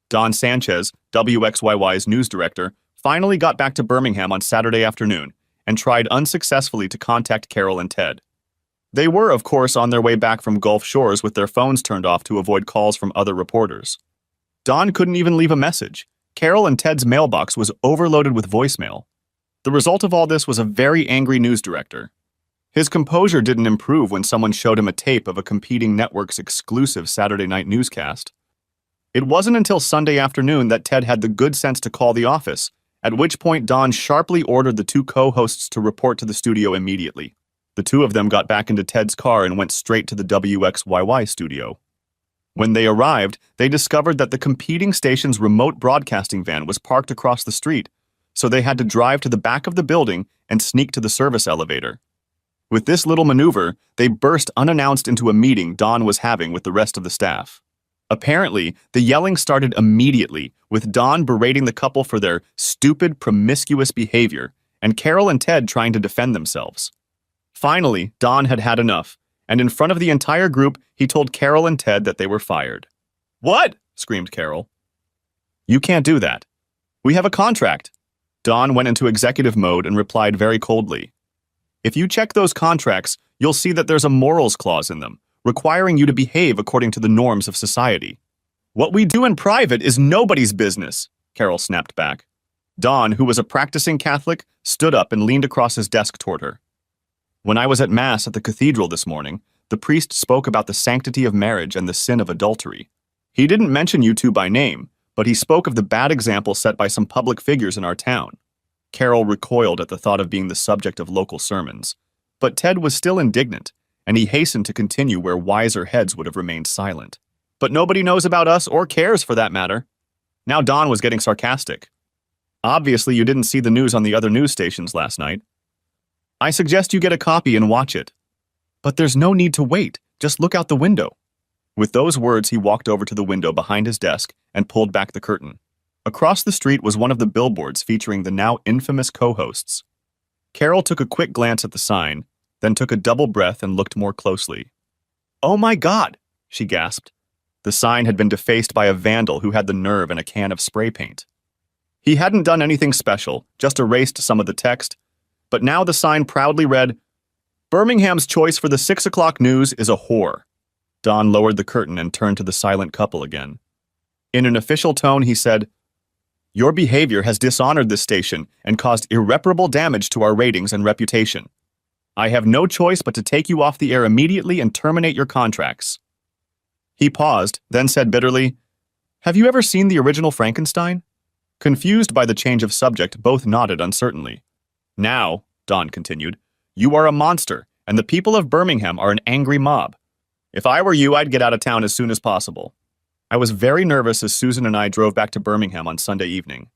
Don Sanchez, WXYY's news director, finally got back to Birmingham on Saturday afternoon and tried unsuccessfully to contact Carol and Ted. They were, of course, on their way back from Gulf Shores with their phones turned off to avoid calls from other reporters. Don couldn't even leave a message. Carol and Ted's mailbox was overloaded with voicemail. The result of all this was a very angry news director. His composure didn't improve when someone showed him a tape of a competing network's exclusive Saturday night newscast. It wasn't until Sunday afternoon that Ted had the good sense to call the office, at which point Don sharply ordered the two co-hosts to report to the studio immediately. The two of them got back into Ted's car and went straight to the WXYY studio. When they arrived, they discovered that the competing station's remote broadcasting van was parked across the street, so they had to drive to the back of the building and sneak to the service elevator. With this little maneuver, they burst unannounced into a meeting Don was having with the rest of the staff. Apparently, the yelling started immediately, with Don berating the couple for their stupid, promiscuous behavior, and Carol and Ted trying to defend themselves. Finally, Don had had enough, and in front of the entire group, he told Carol and Ted that they were fired. "What?" screamed Carol. "You can't do that. We have a contract." Don went into executive mode and replied very coldly. "If you check those contracts, you'll see that there's a morals clause in them, requiring you to behave according to the norms of society." "What we do in private is nobody's business," Carol snapped back. Don, who was a practicing Catholic, stood up and leaned across his desk toward her. "When I was at Mass at the cathedral this morning, the priest spoke about the sanctity of marriage and the sin of adultery. He didn't mention you two by name, but he spoke of the bad example set by some public figures in our town." Carol recoiled at the thought of being the subject of local sermons, but Ted was still indignant, and he hastened to continue where wiser heads would have remained silent. "But nobody knows about us or cares for that matter." Now Don was getting sarcastic. "Obviously you didn't see the news on the other news stations last night. I suggest you get a copy and watch it." "But there's no need to wait. Just look out the window." With those words, he walked over to the window behind his desk and pulled back the curtain. Across the street was one of the billboards featuring the now infamous co-hosts. Carol took a quick glance at the sign, then took a double breath and looked more closely. "Oh my God!" she gasped. The sign had been defaced by a vandal who had the nerve and a can of spray paint. He hadn't done anything special, just erased some of the text, but now the sign proudly read, "Birmingham's choice for the 6 o'clock news is a whore." Don lowered the curtain and turned to the silent couple again. In an official tone, he said, "Your behavior has dishonored this station and caused irreparable damage to our ratings and reputation. I have no choice but to take you off the air immediately and terminate your contracts." He paused, then said bitterly, "Have you ever seen the original Frankenstein?" Confused by the change of subject, both nodded uncertainly. "Now," Don continued, "you are a monster, and the people of Birmingham are an angry mob. If I were you, I'd get out of town as soon as possible." I was very nervous as Susan and I drove back to Birmingham on Sunday evening.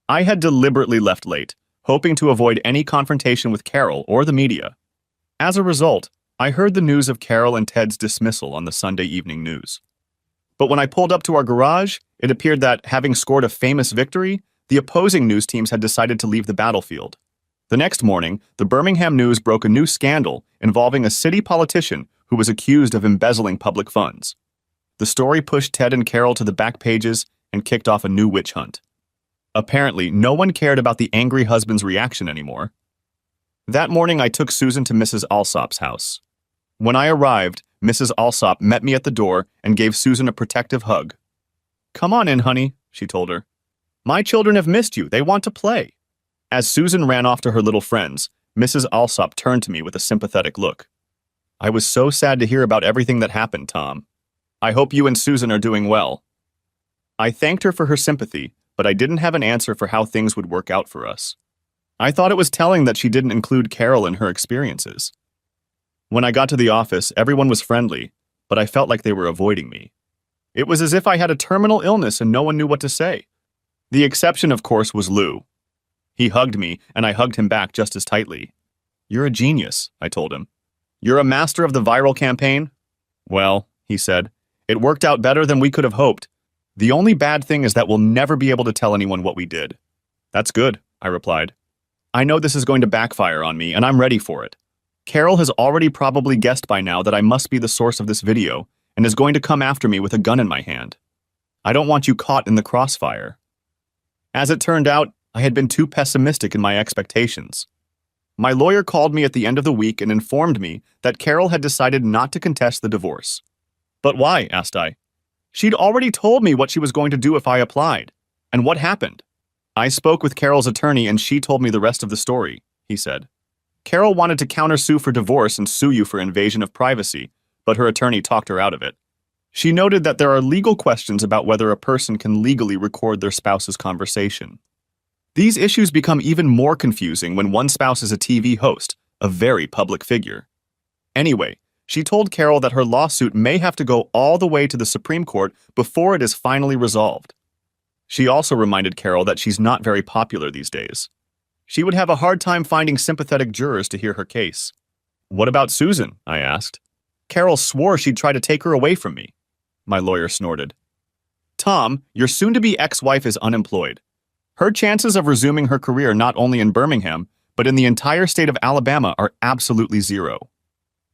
I had deliberately left late, hoping to avoid any confrontation with Carol or the media. As a result, I heard the news of Carol and Ted's dismissal on the Sunday evening news. But when I pulled up to our garage, it appeared that, having scored a famous victory, the opposing news teams had decided to leave the battlefield. The next morning, the Birmingham News broke a new scandal involving a city politician who was accused of embezzling public funds. The story pushed Ted and Carol to the back pages and kicked off a new witch hunt. Apparently, no one cared about the angry husband's reaction anymore. That morning, I took Susan to Mrs. Alsop's house. When I arrived, Mrs. Alsop met me at the door and gave Susan a protective hug. "Come on in, honey," she told her. "My children have missed you. They want to play." As Susan ran off to her little friends, Mrs. Alsop turned to me with a sympathetic look. "I was so sad to hear about everything that happened, Tom. I hope you and Susan are doing well." I thanked her for her sympathy, but I didn't have an answer for how things would work out for us. I thought it was telling that she didn't include Carol in her experiences. When I got to the office, everyone was friendly, but I felt like they were avoiding me. It was as if I had a terminal illness and no one knew what to say. The exception, of course, was Lou. He hugged me, and I hugged him back just as tightly. "You're a genius," I told him. "You're a master of the viral campaign?" "Well," he said, "it worked out better than we could have hoped. The only bad thing is that we'll never be able to tell anyone what we did." "That's good," I replied. "I know this is going to backfire on me, and I'm ready for it. Carol has already probably guessed by now that I must be the source of this video, and is going to come after me with a gun in my hand. I don't want you caught in the crossfire." As it turned out, I had been too pessimistic in my expectations. My lawyer called me at the end of the week and informed me that Carol had decided not to contest the divorce. "But why?" asked I. "She'd already told me what she was going to do if I applied. And what happened?" "I spoke with Carol's attorney and she told me the rest of the story," he said. "Carol wanted to countersue for divorce and sue you for invasion of privacy, but her attorney talked her out of it. She noted that there are legal questions about whether a person can legally record their spouse's conversation. These issues become even more confusing when one spouse is a TV host, a very public figure. Anyway, she told Carol that her lawsuit may have to go all the way to the Supreme Court before it is finally resolved. She also reminded Carol that she's not very popular these days. She would have a hard time finding sympathetic jurors to hear her case." "What about Susan?" I asked. "Carol swore she'd try to take her away from me." My lawyer snorted. "Tom, your soon-to-be ex-wife is unemployed. Her chances of resuming her career not only in Birmingham, but in the entire state of Alabama are absolutely zero.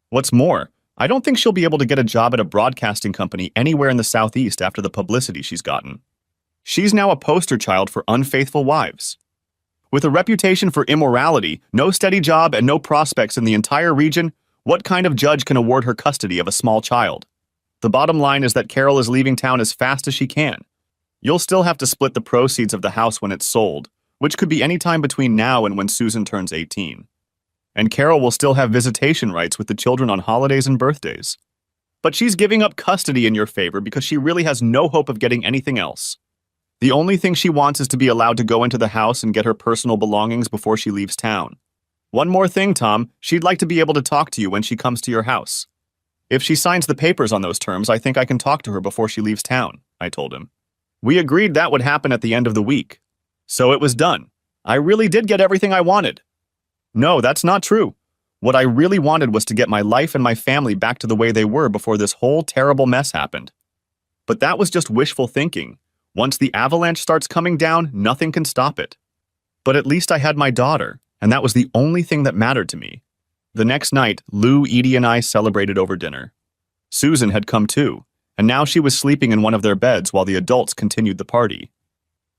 What's more, I don't think she'll be able to get a job at a broadcasting company anywhere in the Southeast after the publicity she's gotten. She's now a poster child for unfaithful wives. With a reputation for immorality, no steady job, and no prospects in the entire region, what kind of judge can award her custody of a small child? The bottom line is that Carol is leaving town as fast as she can. You'll still have to split the proceeds of the house when it's sold, which could be any time between now and when Susan turns 18. And Carol will still have visitation rights with the children on holidays and birthdays. But she's giving up custody in your favor because she really has no hope of getting anything else. The only thing she wants is to be allowed to go into the house and get her personal belongings before she leaves town. One more thing, Tom, she'd like to be able to talk to you when she comes to your house. If she signs the papers on those terms, I think I can talk to her before she leaves town," I told him. We agreed that would happen at the end of the week. So it was done. I really did get everything I wanted. No, that's not true. What I really wanted was to get my life and my family back to the way they were before this whole terrible mess happened. But that was just wishful thinking. Once the avalanche starts coming down, nothing can stop it. But at least I had my daughter, and that was the only thing that mattered to me. The next night, Lou, Edie, and I celebrated over dinner. Susan had come too, and now she was sleeping in one of their beds while the adults continued the party.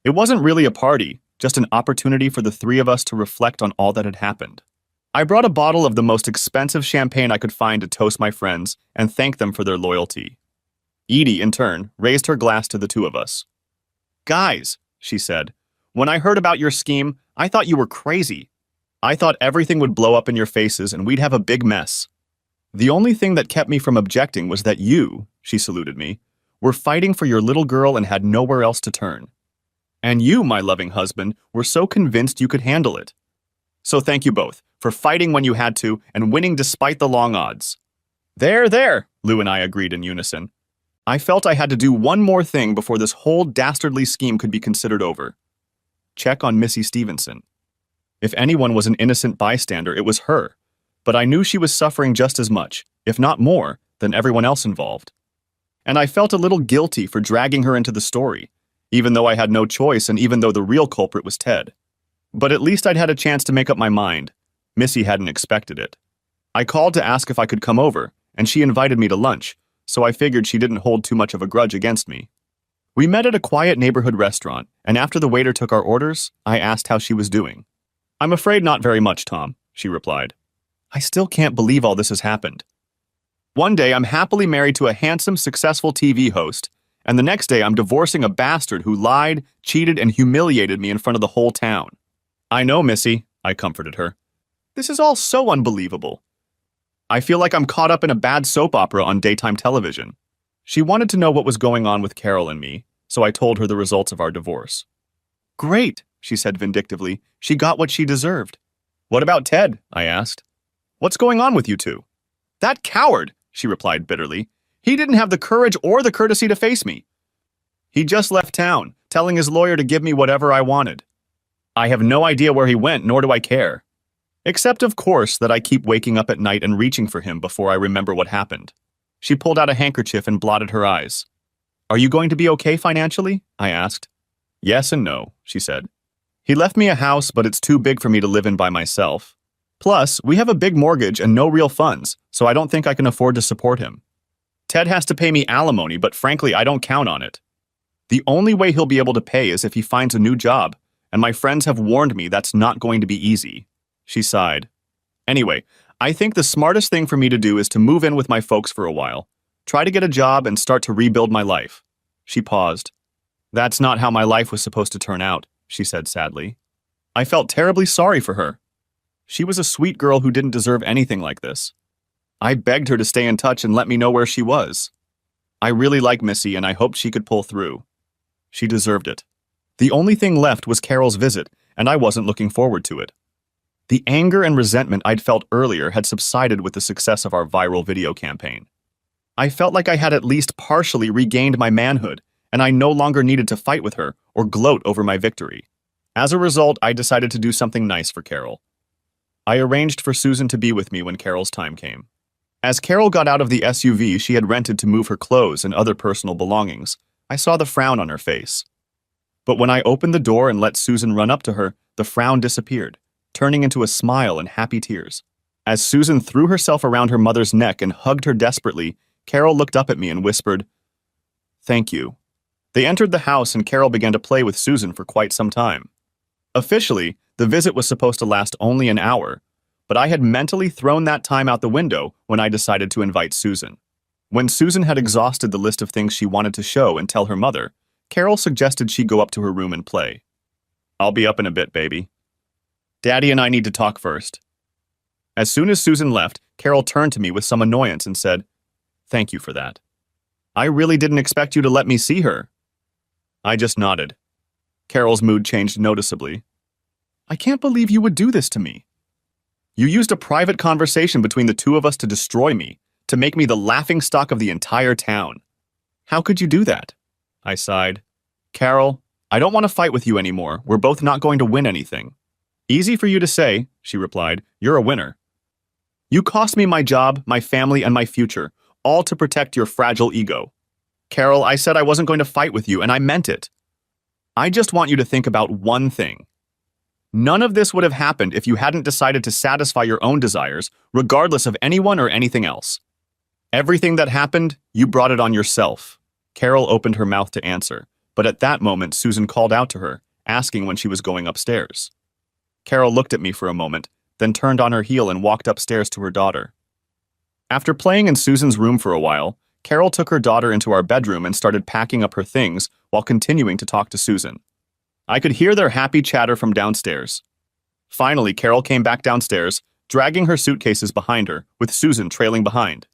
It wasn't really a party, just an opportunity for the three of us to reflect on all that had happened. I brought a bottle of the most expensive champagne I could find to toast my friends and thank them for their loyalty. Edie, in turn, raised her glass to the two of us. Guys, she said, when I heard about your scheme, I thought you were crazy. I thought everything would blow up in your faces and we'd have a big mess. The only thing that kept me from objecting was that you, she saluted me, were fighting for your little girl and had nowhere else to turn. And you, my loving husband, were so convinced you could handle it. So thank you both for fighting when you had to and winning despite the long odds. There, Lou and I agreed in unison. I felt I had to do one more thing before this whole dastardly scheme could be considered over. Check on Missy Stevenson. If anyone was an innocent bystander, it was her, but I knew she was suffering just as much, if not more, than everyone else involved. And I felt a little guilty for dragging her into the story, even though I had no choice and even though the real culprit was Ted. But at least I'd had a chance to make up my mind. Missy hadn't expected it. I called to ask if I could come over, and she invited me to lunch, so I figured she didn't hold too much of a grudge against me. We met at a quiet neighborhood restaurant, and after the waiter took our orders, I asked how she was doing. I'm afraid not very much, Tom, she replied. I still can't believe all this has happened. One day I'm happily married to a handsome, successful TV host, and the next day I'm divorcing a bastard who lied, cheated, and humiliated me in front of the whole town. I know, Missy, I comforted her. This is all so unbelievable. I feel like I'm caught up in a bad soap opera on daytime television. She wanted to know what was going on with Carol and me, so I told her the results of our divorce. Great, she said vindictively. She got what she deserved. What about Ted? I asked. What's going on with you two? That coward, she replied bitterly. He didn't have the courage or the courtesy to face me. He just left town, telling his lawyer to give me whatever I wanted. I have no idea where he went, nor do I care. Except, of course, that I keep waking up at night and reaching for him before I remember what happened. She pulled out a handkerchief and blotted her eyes. Are you going to be okay financially? I asked. Yes and no, she said. He left me a house, but it's too big for me to live in by myself. Plus, we have a big mortgage and no real funds, so I don't think I can afford to support him. Ted has to pay me alimony, but frankly, I don't count on it. The only way he'll be able to pay is if he finds a new job, and my friends have warned me that's not going to be easy. She sighed. Anyway, I think the smartest thing for me to do is to move in with my folks for a while, try to get a job and start to rebuild my life. She paused. That's not how my life was supposed to turn out, she said sadly. I felt terribly sorry for her. She was a sweet girl who didn't deserve anything like this. I begged her to stay in touch and let me know where she was. I really like Missy and I hoped she could pull through. She deserved it. The only thing left was Carol's visit, and I wasn't looking forward to it. The anger and resentment I'd felt earlier had subsided with the success of our viral video campaign. I felt like I had at least partially regained my manhood, and I no longer needed to fight with her or gloat over my victory. As a result, I decided to do something nice for Carol. I arranged for Susan to be with me when Carol's time came. As Carol got out of the SUV she had rented to move her clothes and other personal belongings, I saw the frown on her face. But when I opened the door and let Susan run up to her, the frown disappeared, turning into a smile and happy tears. As Susan threw herself around her mother's neck and hugged her desperately, Carol looked up at me and whispered, "Thank you." They entered the house and Carol began to play with Susan for quite some time. Officially, the visit was supposed to last only an hour, but I had mentally thrown that time out the window when I decided to invite Susan. When Susan had exhausted the list of things she wanted to show and tell her mother, Carol suggested she go up to her room and play. I'll be up in a bit, baby. Daddy and I need to talk first. As soon as Susan left, Carol turned to me with some annoyance and said, "Thank you for that. I really didn't expect you to let me see her." I just nodded. Carol's mood changed noticeably. "I can't believe you would do this to me. You used a private conversation between the two of us to destroy me, to make me the laughingstock of the entire town. How could you do that?" I sighed. "Carol, I don't want to fight with you anymore. We're both not going to win anything." "Easy for you to say," she replied. "You're a winner. You cost me my job, my family, and my future, all to protect your fragile ego. Carol, I said I wasn't going to fight with you, and I meant it. I just want you to think about one thing. None of this would have happened if you hadn't decided to satisfy your own desires, regardless of anyone or anything else. Everything that happened, you brought it on yourself." Carol opened her mouth to answer, but at that moment Susan called out to her, asking when she was going upstairs. Carol looked at me for a moment, then turned on her heel and walked upstairs to her daughter. After playing in Susan's room for a while, Carol took her daughter into our bedroom and started packing up her things while continuing to talk to Susan. I could hear their happy chatter from downstairs. Finally, Carol came back downstairs, dragging her suitcases behind her, with Susan trailing behind.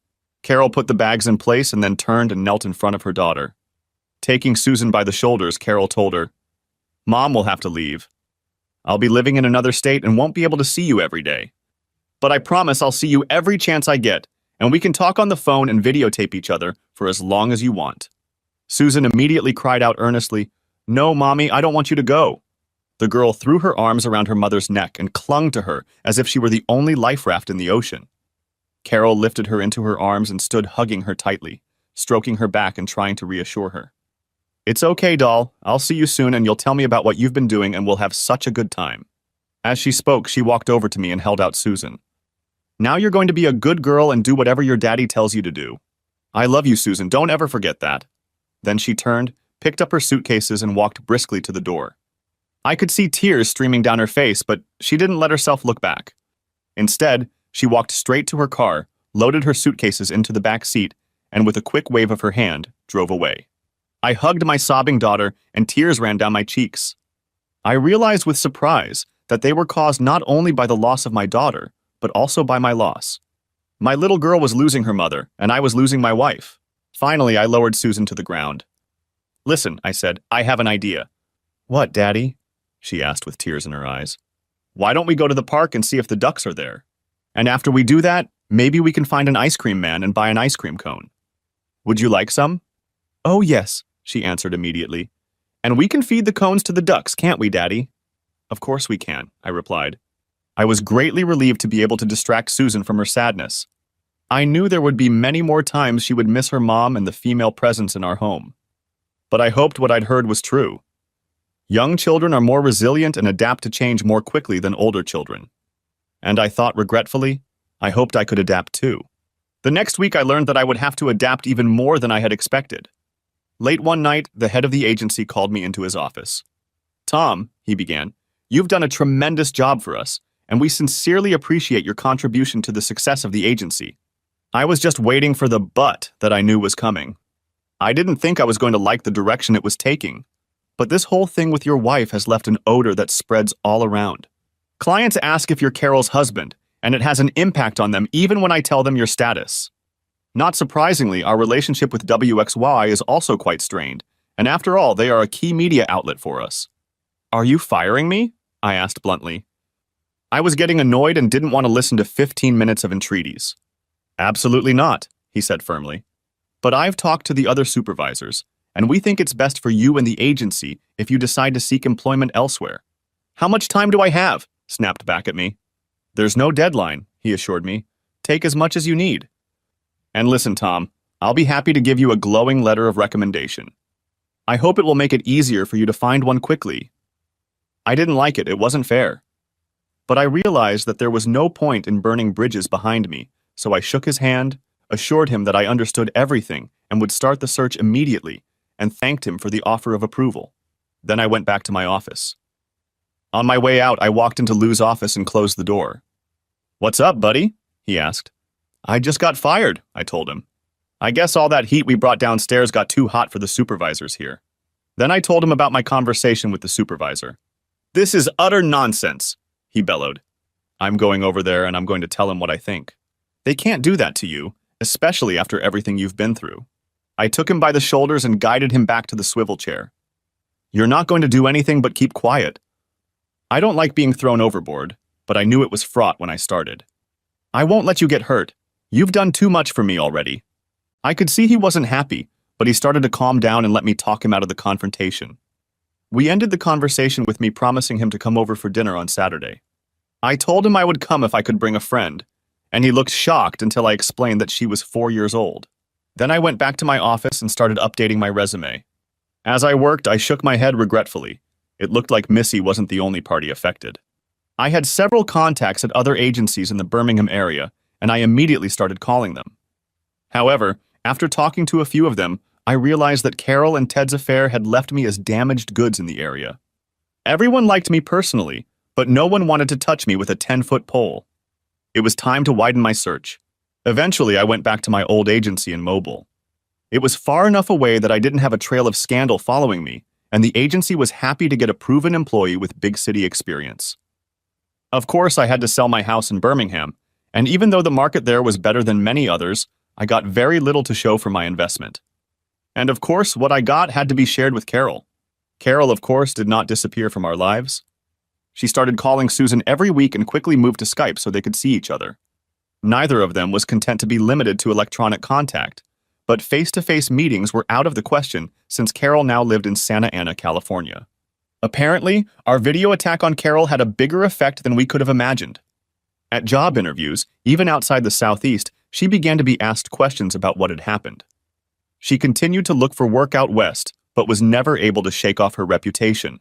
Carol put the bags in place and then turned and knelt in front of her daughter. Taking Susan by the shoulders, Carol told her, "Mom will have to leave. I'll be living in another state and won't be able to see you every day. But I promise I'll see you every chance I get, and we can talk on the phone and videotape each other for as long as you want." Susan immediately cried out earnestly, "No, Mommy, I don't want you to go." The girl threw her arms around her mother's neck and clung to her as if she were the only life raft in the ocean. Carol lifted her into her arms and stood hugging her tightly, stroking her back and trying to reassure her. "It's okay, doll. I'll see you soon and you'll tell me about what you've been doing and we'll have such a good time." As she spoke, she walked over to me and held out Susan. "Now you're going to be a good girl and do whatever your daddy tells you to do. I love you, Susan. Don't ever forget that." Then she turned, picked up her suitcases and walked briskly to the door. I could see tears streaming down her face, but she didn't let herself look back. Instead, she walked straight to her car, loaded her suitcases into the back seat, and with a quick wave of her hand, drove away. I hugged my sobbing daughter, and tears ran down my cheeks. I realized with surprise that they were caused not only by the loss of my daughter, but also by my loss. My little girl was losing her mother, and I was losing my wife. Finally, I lowered Susan to the ground. "Listen," I said, "I have an idea." "What, Daddy?" she asked with tears in her eyes. "Why don't we go to the park and see if the ducks are there? And after we do that, maybe we can find an ice cream man and buy an ice cream cone. Would you like some?" "Oh, yes," she answered immediately. "And we can feed the cones to the ducks, can't we, Daddy?" "Of course we can," I replied. I was greatly relieved to be able to distract Susan from her sadness. I knew there would be many more times she would miss her mom and the female presence in our home. But I hoped what I'd heard was true. Young children are more resilient and adapt to change more quickly than older children. And I thought regretfully, I hoped I could adapt too. The next week I learned that I would have to adapt even more than I had expected. Late one night, the head of the agency called me into his office. "Tom," he began, "you've done a tremendous job for us, and we sincerely appreciate your contribution to the success of the agency. I was just waiting for the but that I knew was coming. I didn't think I was going to like the direction it was taking. But this whole thing with your wife has left an odor that spreads all around. Clients ask if you're Carol's husband, and it has an impact on them even when I tell them your status. Not surprisingly, our relationship with WXY is also quite strained, and after all, they are a key media outlet for us." "Are you firing me?" I asked bluntly. I was getting annoyed and didn't want to listen to 15 minutes of entreaties. "Absolutely not," he said firmly. "But I've talked to the other supervisors, and we think it's best for you and the agency if you decide to seek employment elsewhere." "How much time do I have?" snapped back at me. "There's no deadline," he assured me. "Take as much as you need. And listen, Tom, I'll be happy to give you a glowing letter of recommendation. I hope it will make it easier for you to find one quickly." I didn't like it wasn't fair. But I realized that there was no point in burning bridges behind me, so I shook his hand, assured him that I understood everything and would start the search immediately, and thanked him for the offer of approval. Then I went back to my office. On my way out, I walked into Lou's office and closed the door. "What's up, buddy?" he asked. "I just got fired," I told him. "I guess all that heat we brought downstairs got too hot for the supervisors here." Then I told him about my conversation with the supervisor. "This is utter nonsense," he bellowed. "I'm going over there and I'm going to tell him what I think." "They can't do that to you, especially after everything you've been through." I took him by the shoulders and guided him back to the swivel chair. "You're not going to do anything but keep quiet." I don't like being thrown overboard, but I knew it was fraught when I started. "I won't let you get hurt. You've done too much for me already." I could see he wasn't happy, but he started to calm down and let me talk him out of the confrontation. We ended the conversation with me promising him to come over for dinner on Saturday. I told him I would come if I could bring a friend, and he looked shocked until I explained that she was 4 years old. Then I went back to my office and started updating my resume. As I worked, I shook my head regretfully. It looked like Missy wasn't the only party affected. I had several contacts at other agencies in the Birmingham area, and I immediately started calling them. However, after talking to a few of them, I realized that Carol and Ted's affair had left me as damaged goods in the area. Everyone liked me personally, But no one wanted to touch me with a 10-foot pole. It was time to widen my search. Eventually, I went back to my old agency in Mobile. It was far enough away that I didn't have a trail of scandal following me, and the agency was happy to get a proven employee with big city experience. Of course, I had to sell my house in Birmingham, and even though the market there was better than many others, I got very little to show for my investment. And of course, what I got had to be shared with Carol. Carol, of course, did not disappear from our lives. She started calling Susan every week and quickly moved to Skype so they could see each other. Neither of them was content to be limited to electronic contact, but face-to-face meetings were out of the question since Carol now lived in Santa Ana, California. Apparently, our video attack on Carol had a bigger effect than we could have imagined. At job interviews, even outside the Southeast, she began to be asked questions about what had happened. She continued to look for work out west, but was never able to shake off her reputation.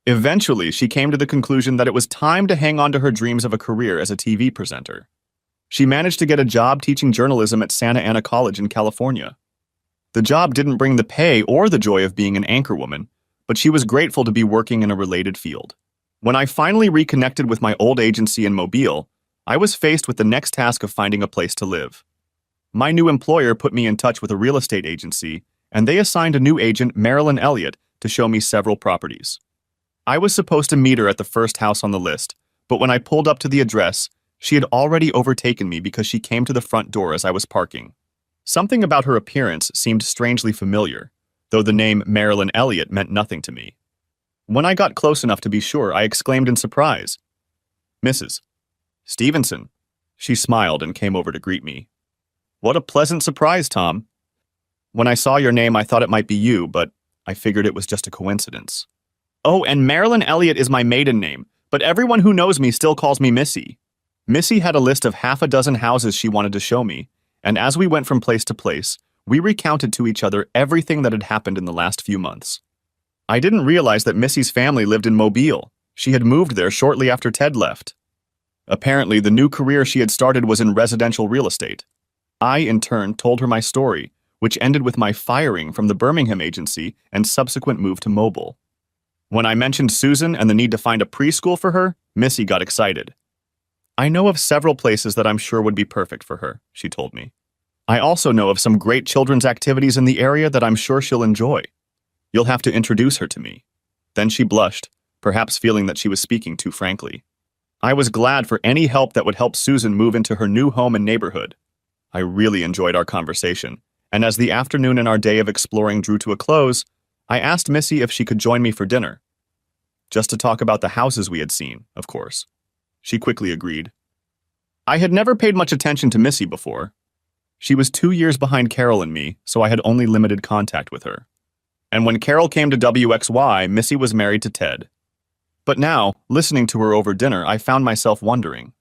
Eventually, she came to the conclusion that it was time to hang on to her dreams of a career as a TV presenter. She managed to get a job teaching journalism at Santa Ana College in California. The job didn't bring the pay or the joy of being an anchorwoman, but she was grateful to be working in a related field. When I finally reconnected with my old agency in Mobile, I was faced with the next task of finding a place to live. My new employer put me in touch with a real estate agency, and they assigned a new agent, Marilyn Elliott, to show me several properties. I was supposed to meet her at the first house on the list, but when I pulled up to the address, she had already overtaken me because she came to the front door as I was parking. Something about her appearance seemed strangely familiar, though the name Marilyn Elliott meant nothing to me. When I got close enough to be sure, I exclaimed in surprise, "Mrs. Stevenson." She smiled and came over to greet me. "What a pleasant surprise, Tom. When I saw your name, I thought it might be you, but I figured it was just a coincidence." "Oh, and Marilyn Elliott is my maiden name, but everyone who knows me still calls me Missy." Missy had a list of half a dozen houses she wanted to show me, and as we went from place to place, we recounted to each other everything that had happened in the last few months. I didn't realize that Missy's family lived in Mobile. She had moved there shortly after Ted left. Apparently, the new career she had started was in residential real estate. I, in turn, told her my story, which ended with my firing from the Birmingham agency and subsequent move to Mobile. When I mentioned Susan and the need to find a preschool for her, Missy got excited. "I know of several places that I'm sure would be perfect for her," she told me. "I also know of some great children's activities in the area that I'm sure she'll enjoy. You'll have to introduce her to me." Then she blushed, perhaps feeling that she was speaking too frankly. I was glad for any help that would help Susan move into her new home and neighborhood. I really enjoyed our conversation, and as the afternoon and our day of exploring drew to a close, I asked Missy if she could join me for dinner. Just to talk about the houses we had seen, of course. She quickly agreed. I had never paid much attention to Missy before. She was 2 years behind Carol and me, so I had only limited contact with her. And when Carol came to WXY, Missy was married to Ted. But now, listening to her over dinner, I found myself wondering.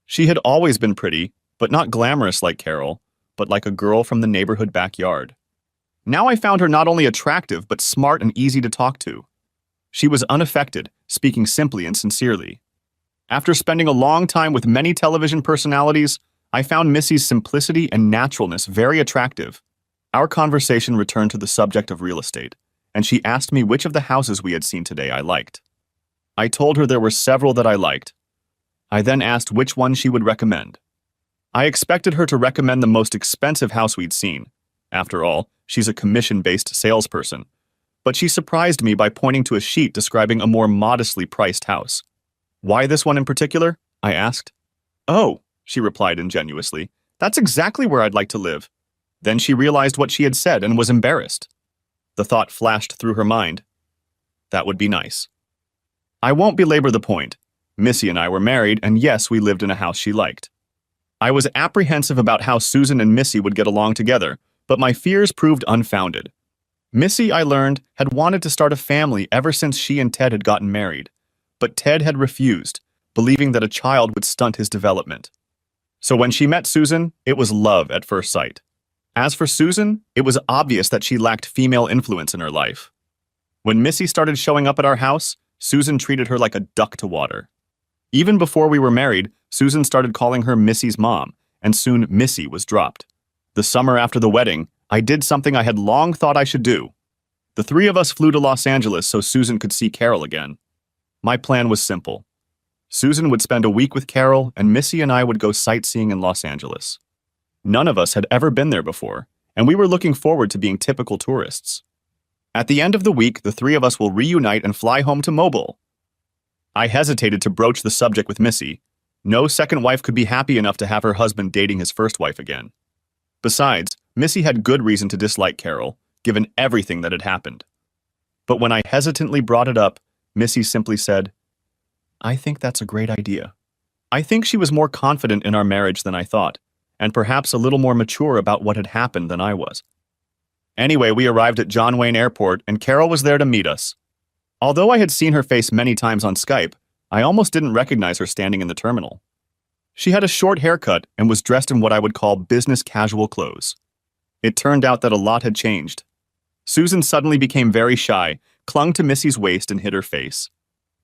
She had always been pretty, but not glamorous like Carol, but like a girl from the neighborhood backyard. Now I found her not only attractive, but smart and easy to talk to. She was unaffected, speaking simply and sincerely. After spending a long time with many television personalities, I found Missy's simplicity and naturalness very attractive. Our conversation returned to the subject of real estate, and she asked me which of the houses we had seen today I liked. I told her there were several that I liked. I then asked which one she would recommend. I expected her to recommend the most expensive house we'd seen. After all, she's a commission-based salesperson. But she surprised me by pointing to a sheet describing a more modestly priced house. "Why this one in particular?" I asked. "Oh," she replied ingenuously, "that's exactly where I'd like to live." Then she realized what she had said and was embarrassed. The thought flashed through her mind. That would be nice. I won't belabor the point. Missy and I were married, and yes, we lived in a house she liked. I was apprehensive about how Susan and Missy would get along together, but my fears proved unfounded. Missy, I learned, had wanted to start a family ever since she and Ted had gotten married, but Ted had refused, believing that a child would stunt his development. So when she met Susan, it was love at first sight. As for Susan, it was obvious that she lacked female influence in her life. When Missy started showing up at our house, Susan treated her like a duck to water. Even before we were married, Susan started calling her Missy's mom, and soon Missy was dropped. The summer after the wedding, I did something I had long thought I should do. The three of us flew to Los Angeles so Susan could see Carol again. My plan was simple. Susan would spend a week with Carol, and Missy and I would go sightseeing in Los Angeles. None of us had ever been there before, and we were looking forward to being typical tourists. At the end of the week, the three of us will reunite and fly home to Mobile. I hesitated to broach the subject with Missy. No second wife could be happy enough to have her husband dating his first wife again. Besides, Missy had good reason to dislike Carol, given everything that had happened. But when I hesitantly brought it up, Missy simply said, "I think that's a great idea." I think she was more confident in our marriage than I thought, and perhaps a little more mature about what had happened than I was. Anyway, we arrived at John Wayne Airport, and Carol was there to meet us. Although I had seen her face many times on Skype, I almost didn't recognize her standing in the terminal. She had a short haircut and was dressed in what I would call business casual clothes. It turned out that a lot had changed. Susan suddenly became very shy, clung to Missy's waist and hid her face.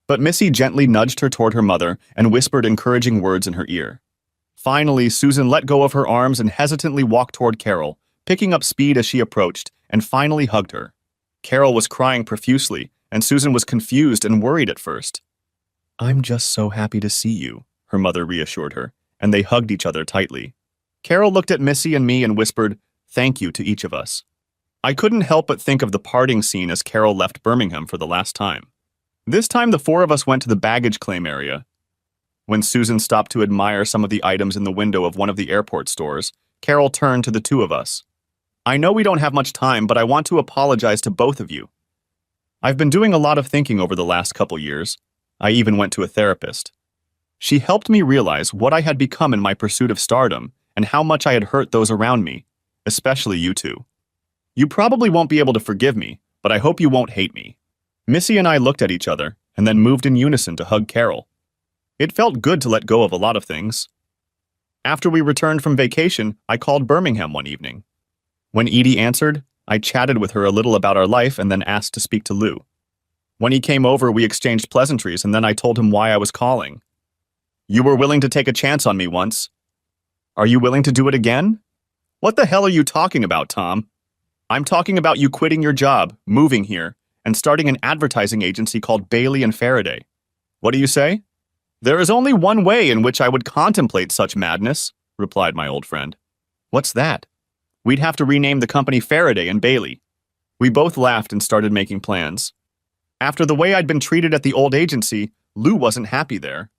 But Missy gently nudged her toward her mother and whispered encouraging words in her ear. Finally, Susan let go of her arms and hesitantly walked toward Carol, picking up speed as she approached, and finally hugged her. Carol was crying profusely, and Susan was confused and worried at first. "I'm just so happy to see you," her mother reassured her, and they hugged each other tightly. Carol looked at Missy and me and whispered, "Thank you" to each of us. I couldn't help but think of the parting scene as Carol left Birmingham for the last time. This time the four of us went to the baggage claim area. When Susan stopped to admire some of the items in the window of one of the airport stores, Carol turned to the two of us. "I know we don't have much time, but I want to apologize to both of you. I've been doing a lot of thinking over the last couple years. I even went to a therapist. She helped me realize what I had become in my pursuit of stardom and how much I had hurt those around me, especially you two. You probably won't be able to forgive me, but I hope you won't hate me." Missy and I looked at each other and then moved in unison to hug Carol. It felt good to let go of a lot of things. After we returned from vacation, I called Birmingham one evening. When Edie answered, I chatted with her a little about our life and then asked to speak to Lou. When he came over, we exchanged pleasantries and then I told him why I was calling. "You were willing to take a chance on me once. Are you willing to do it again?" "What the hell are you talking about, Tom?" "I'm talking about you quitting your job, moving here, and starting an advertising agency called Bailey and Faraday. What do you say?" "There is only one way in which I would contemplate such madness," replied my old friend. "What's that?" "We'd have to rename the company Faraday and Bailey." We both laughed and started making plans. After the way I'd been treated at the old agency, Lou wasn't happy there.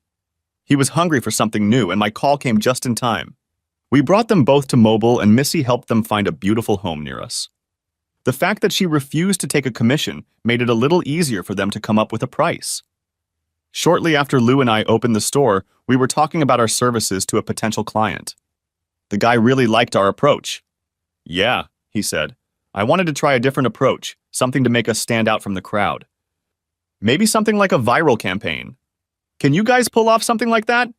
He was hungry for something new, and my call came just in time. We brought them both to Mobile, and Missy helped them find a beautiful home near us. The fact that she refused to take a commission made it a little easier for them to come up with a price. Shortly after Lou and I opened the store, we were talking about our services to a potential client. The guy really liked our approach. "Yeah," he said. "I wanted to try a different approach, something to make us stand out from the crowd. Maybe something like a viral campaign. Can you guys pull off something like that?"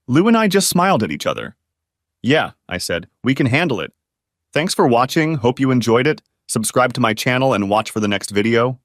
Lou and I just smiled at each other. "Yeah," I said, "we can handle it. Thanks for watching, hope you enjoyed it. Subscribe to my channel and watch for the next video."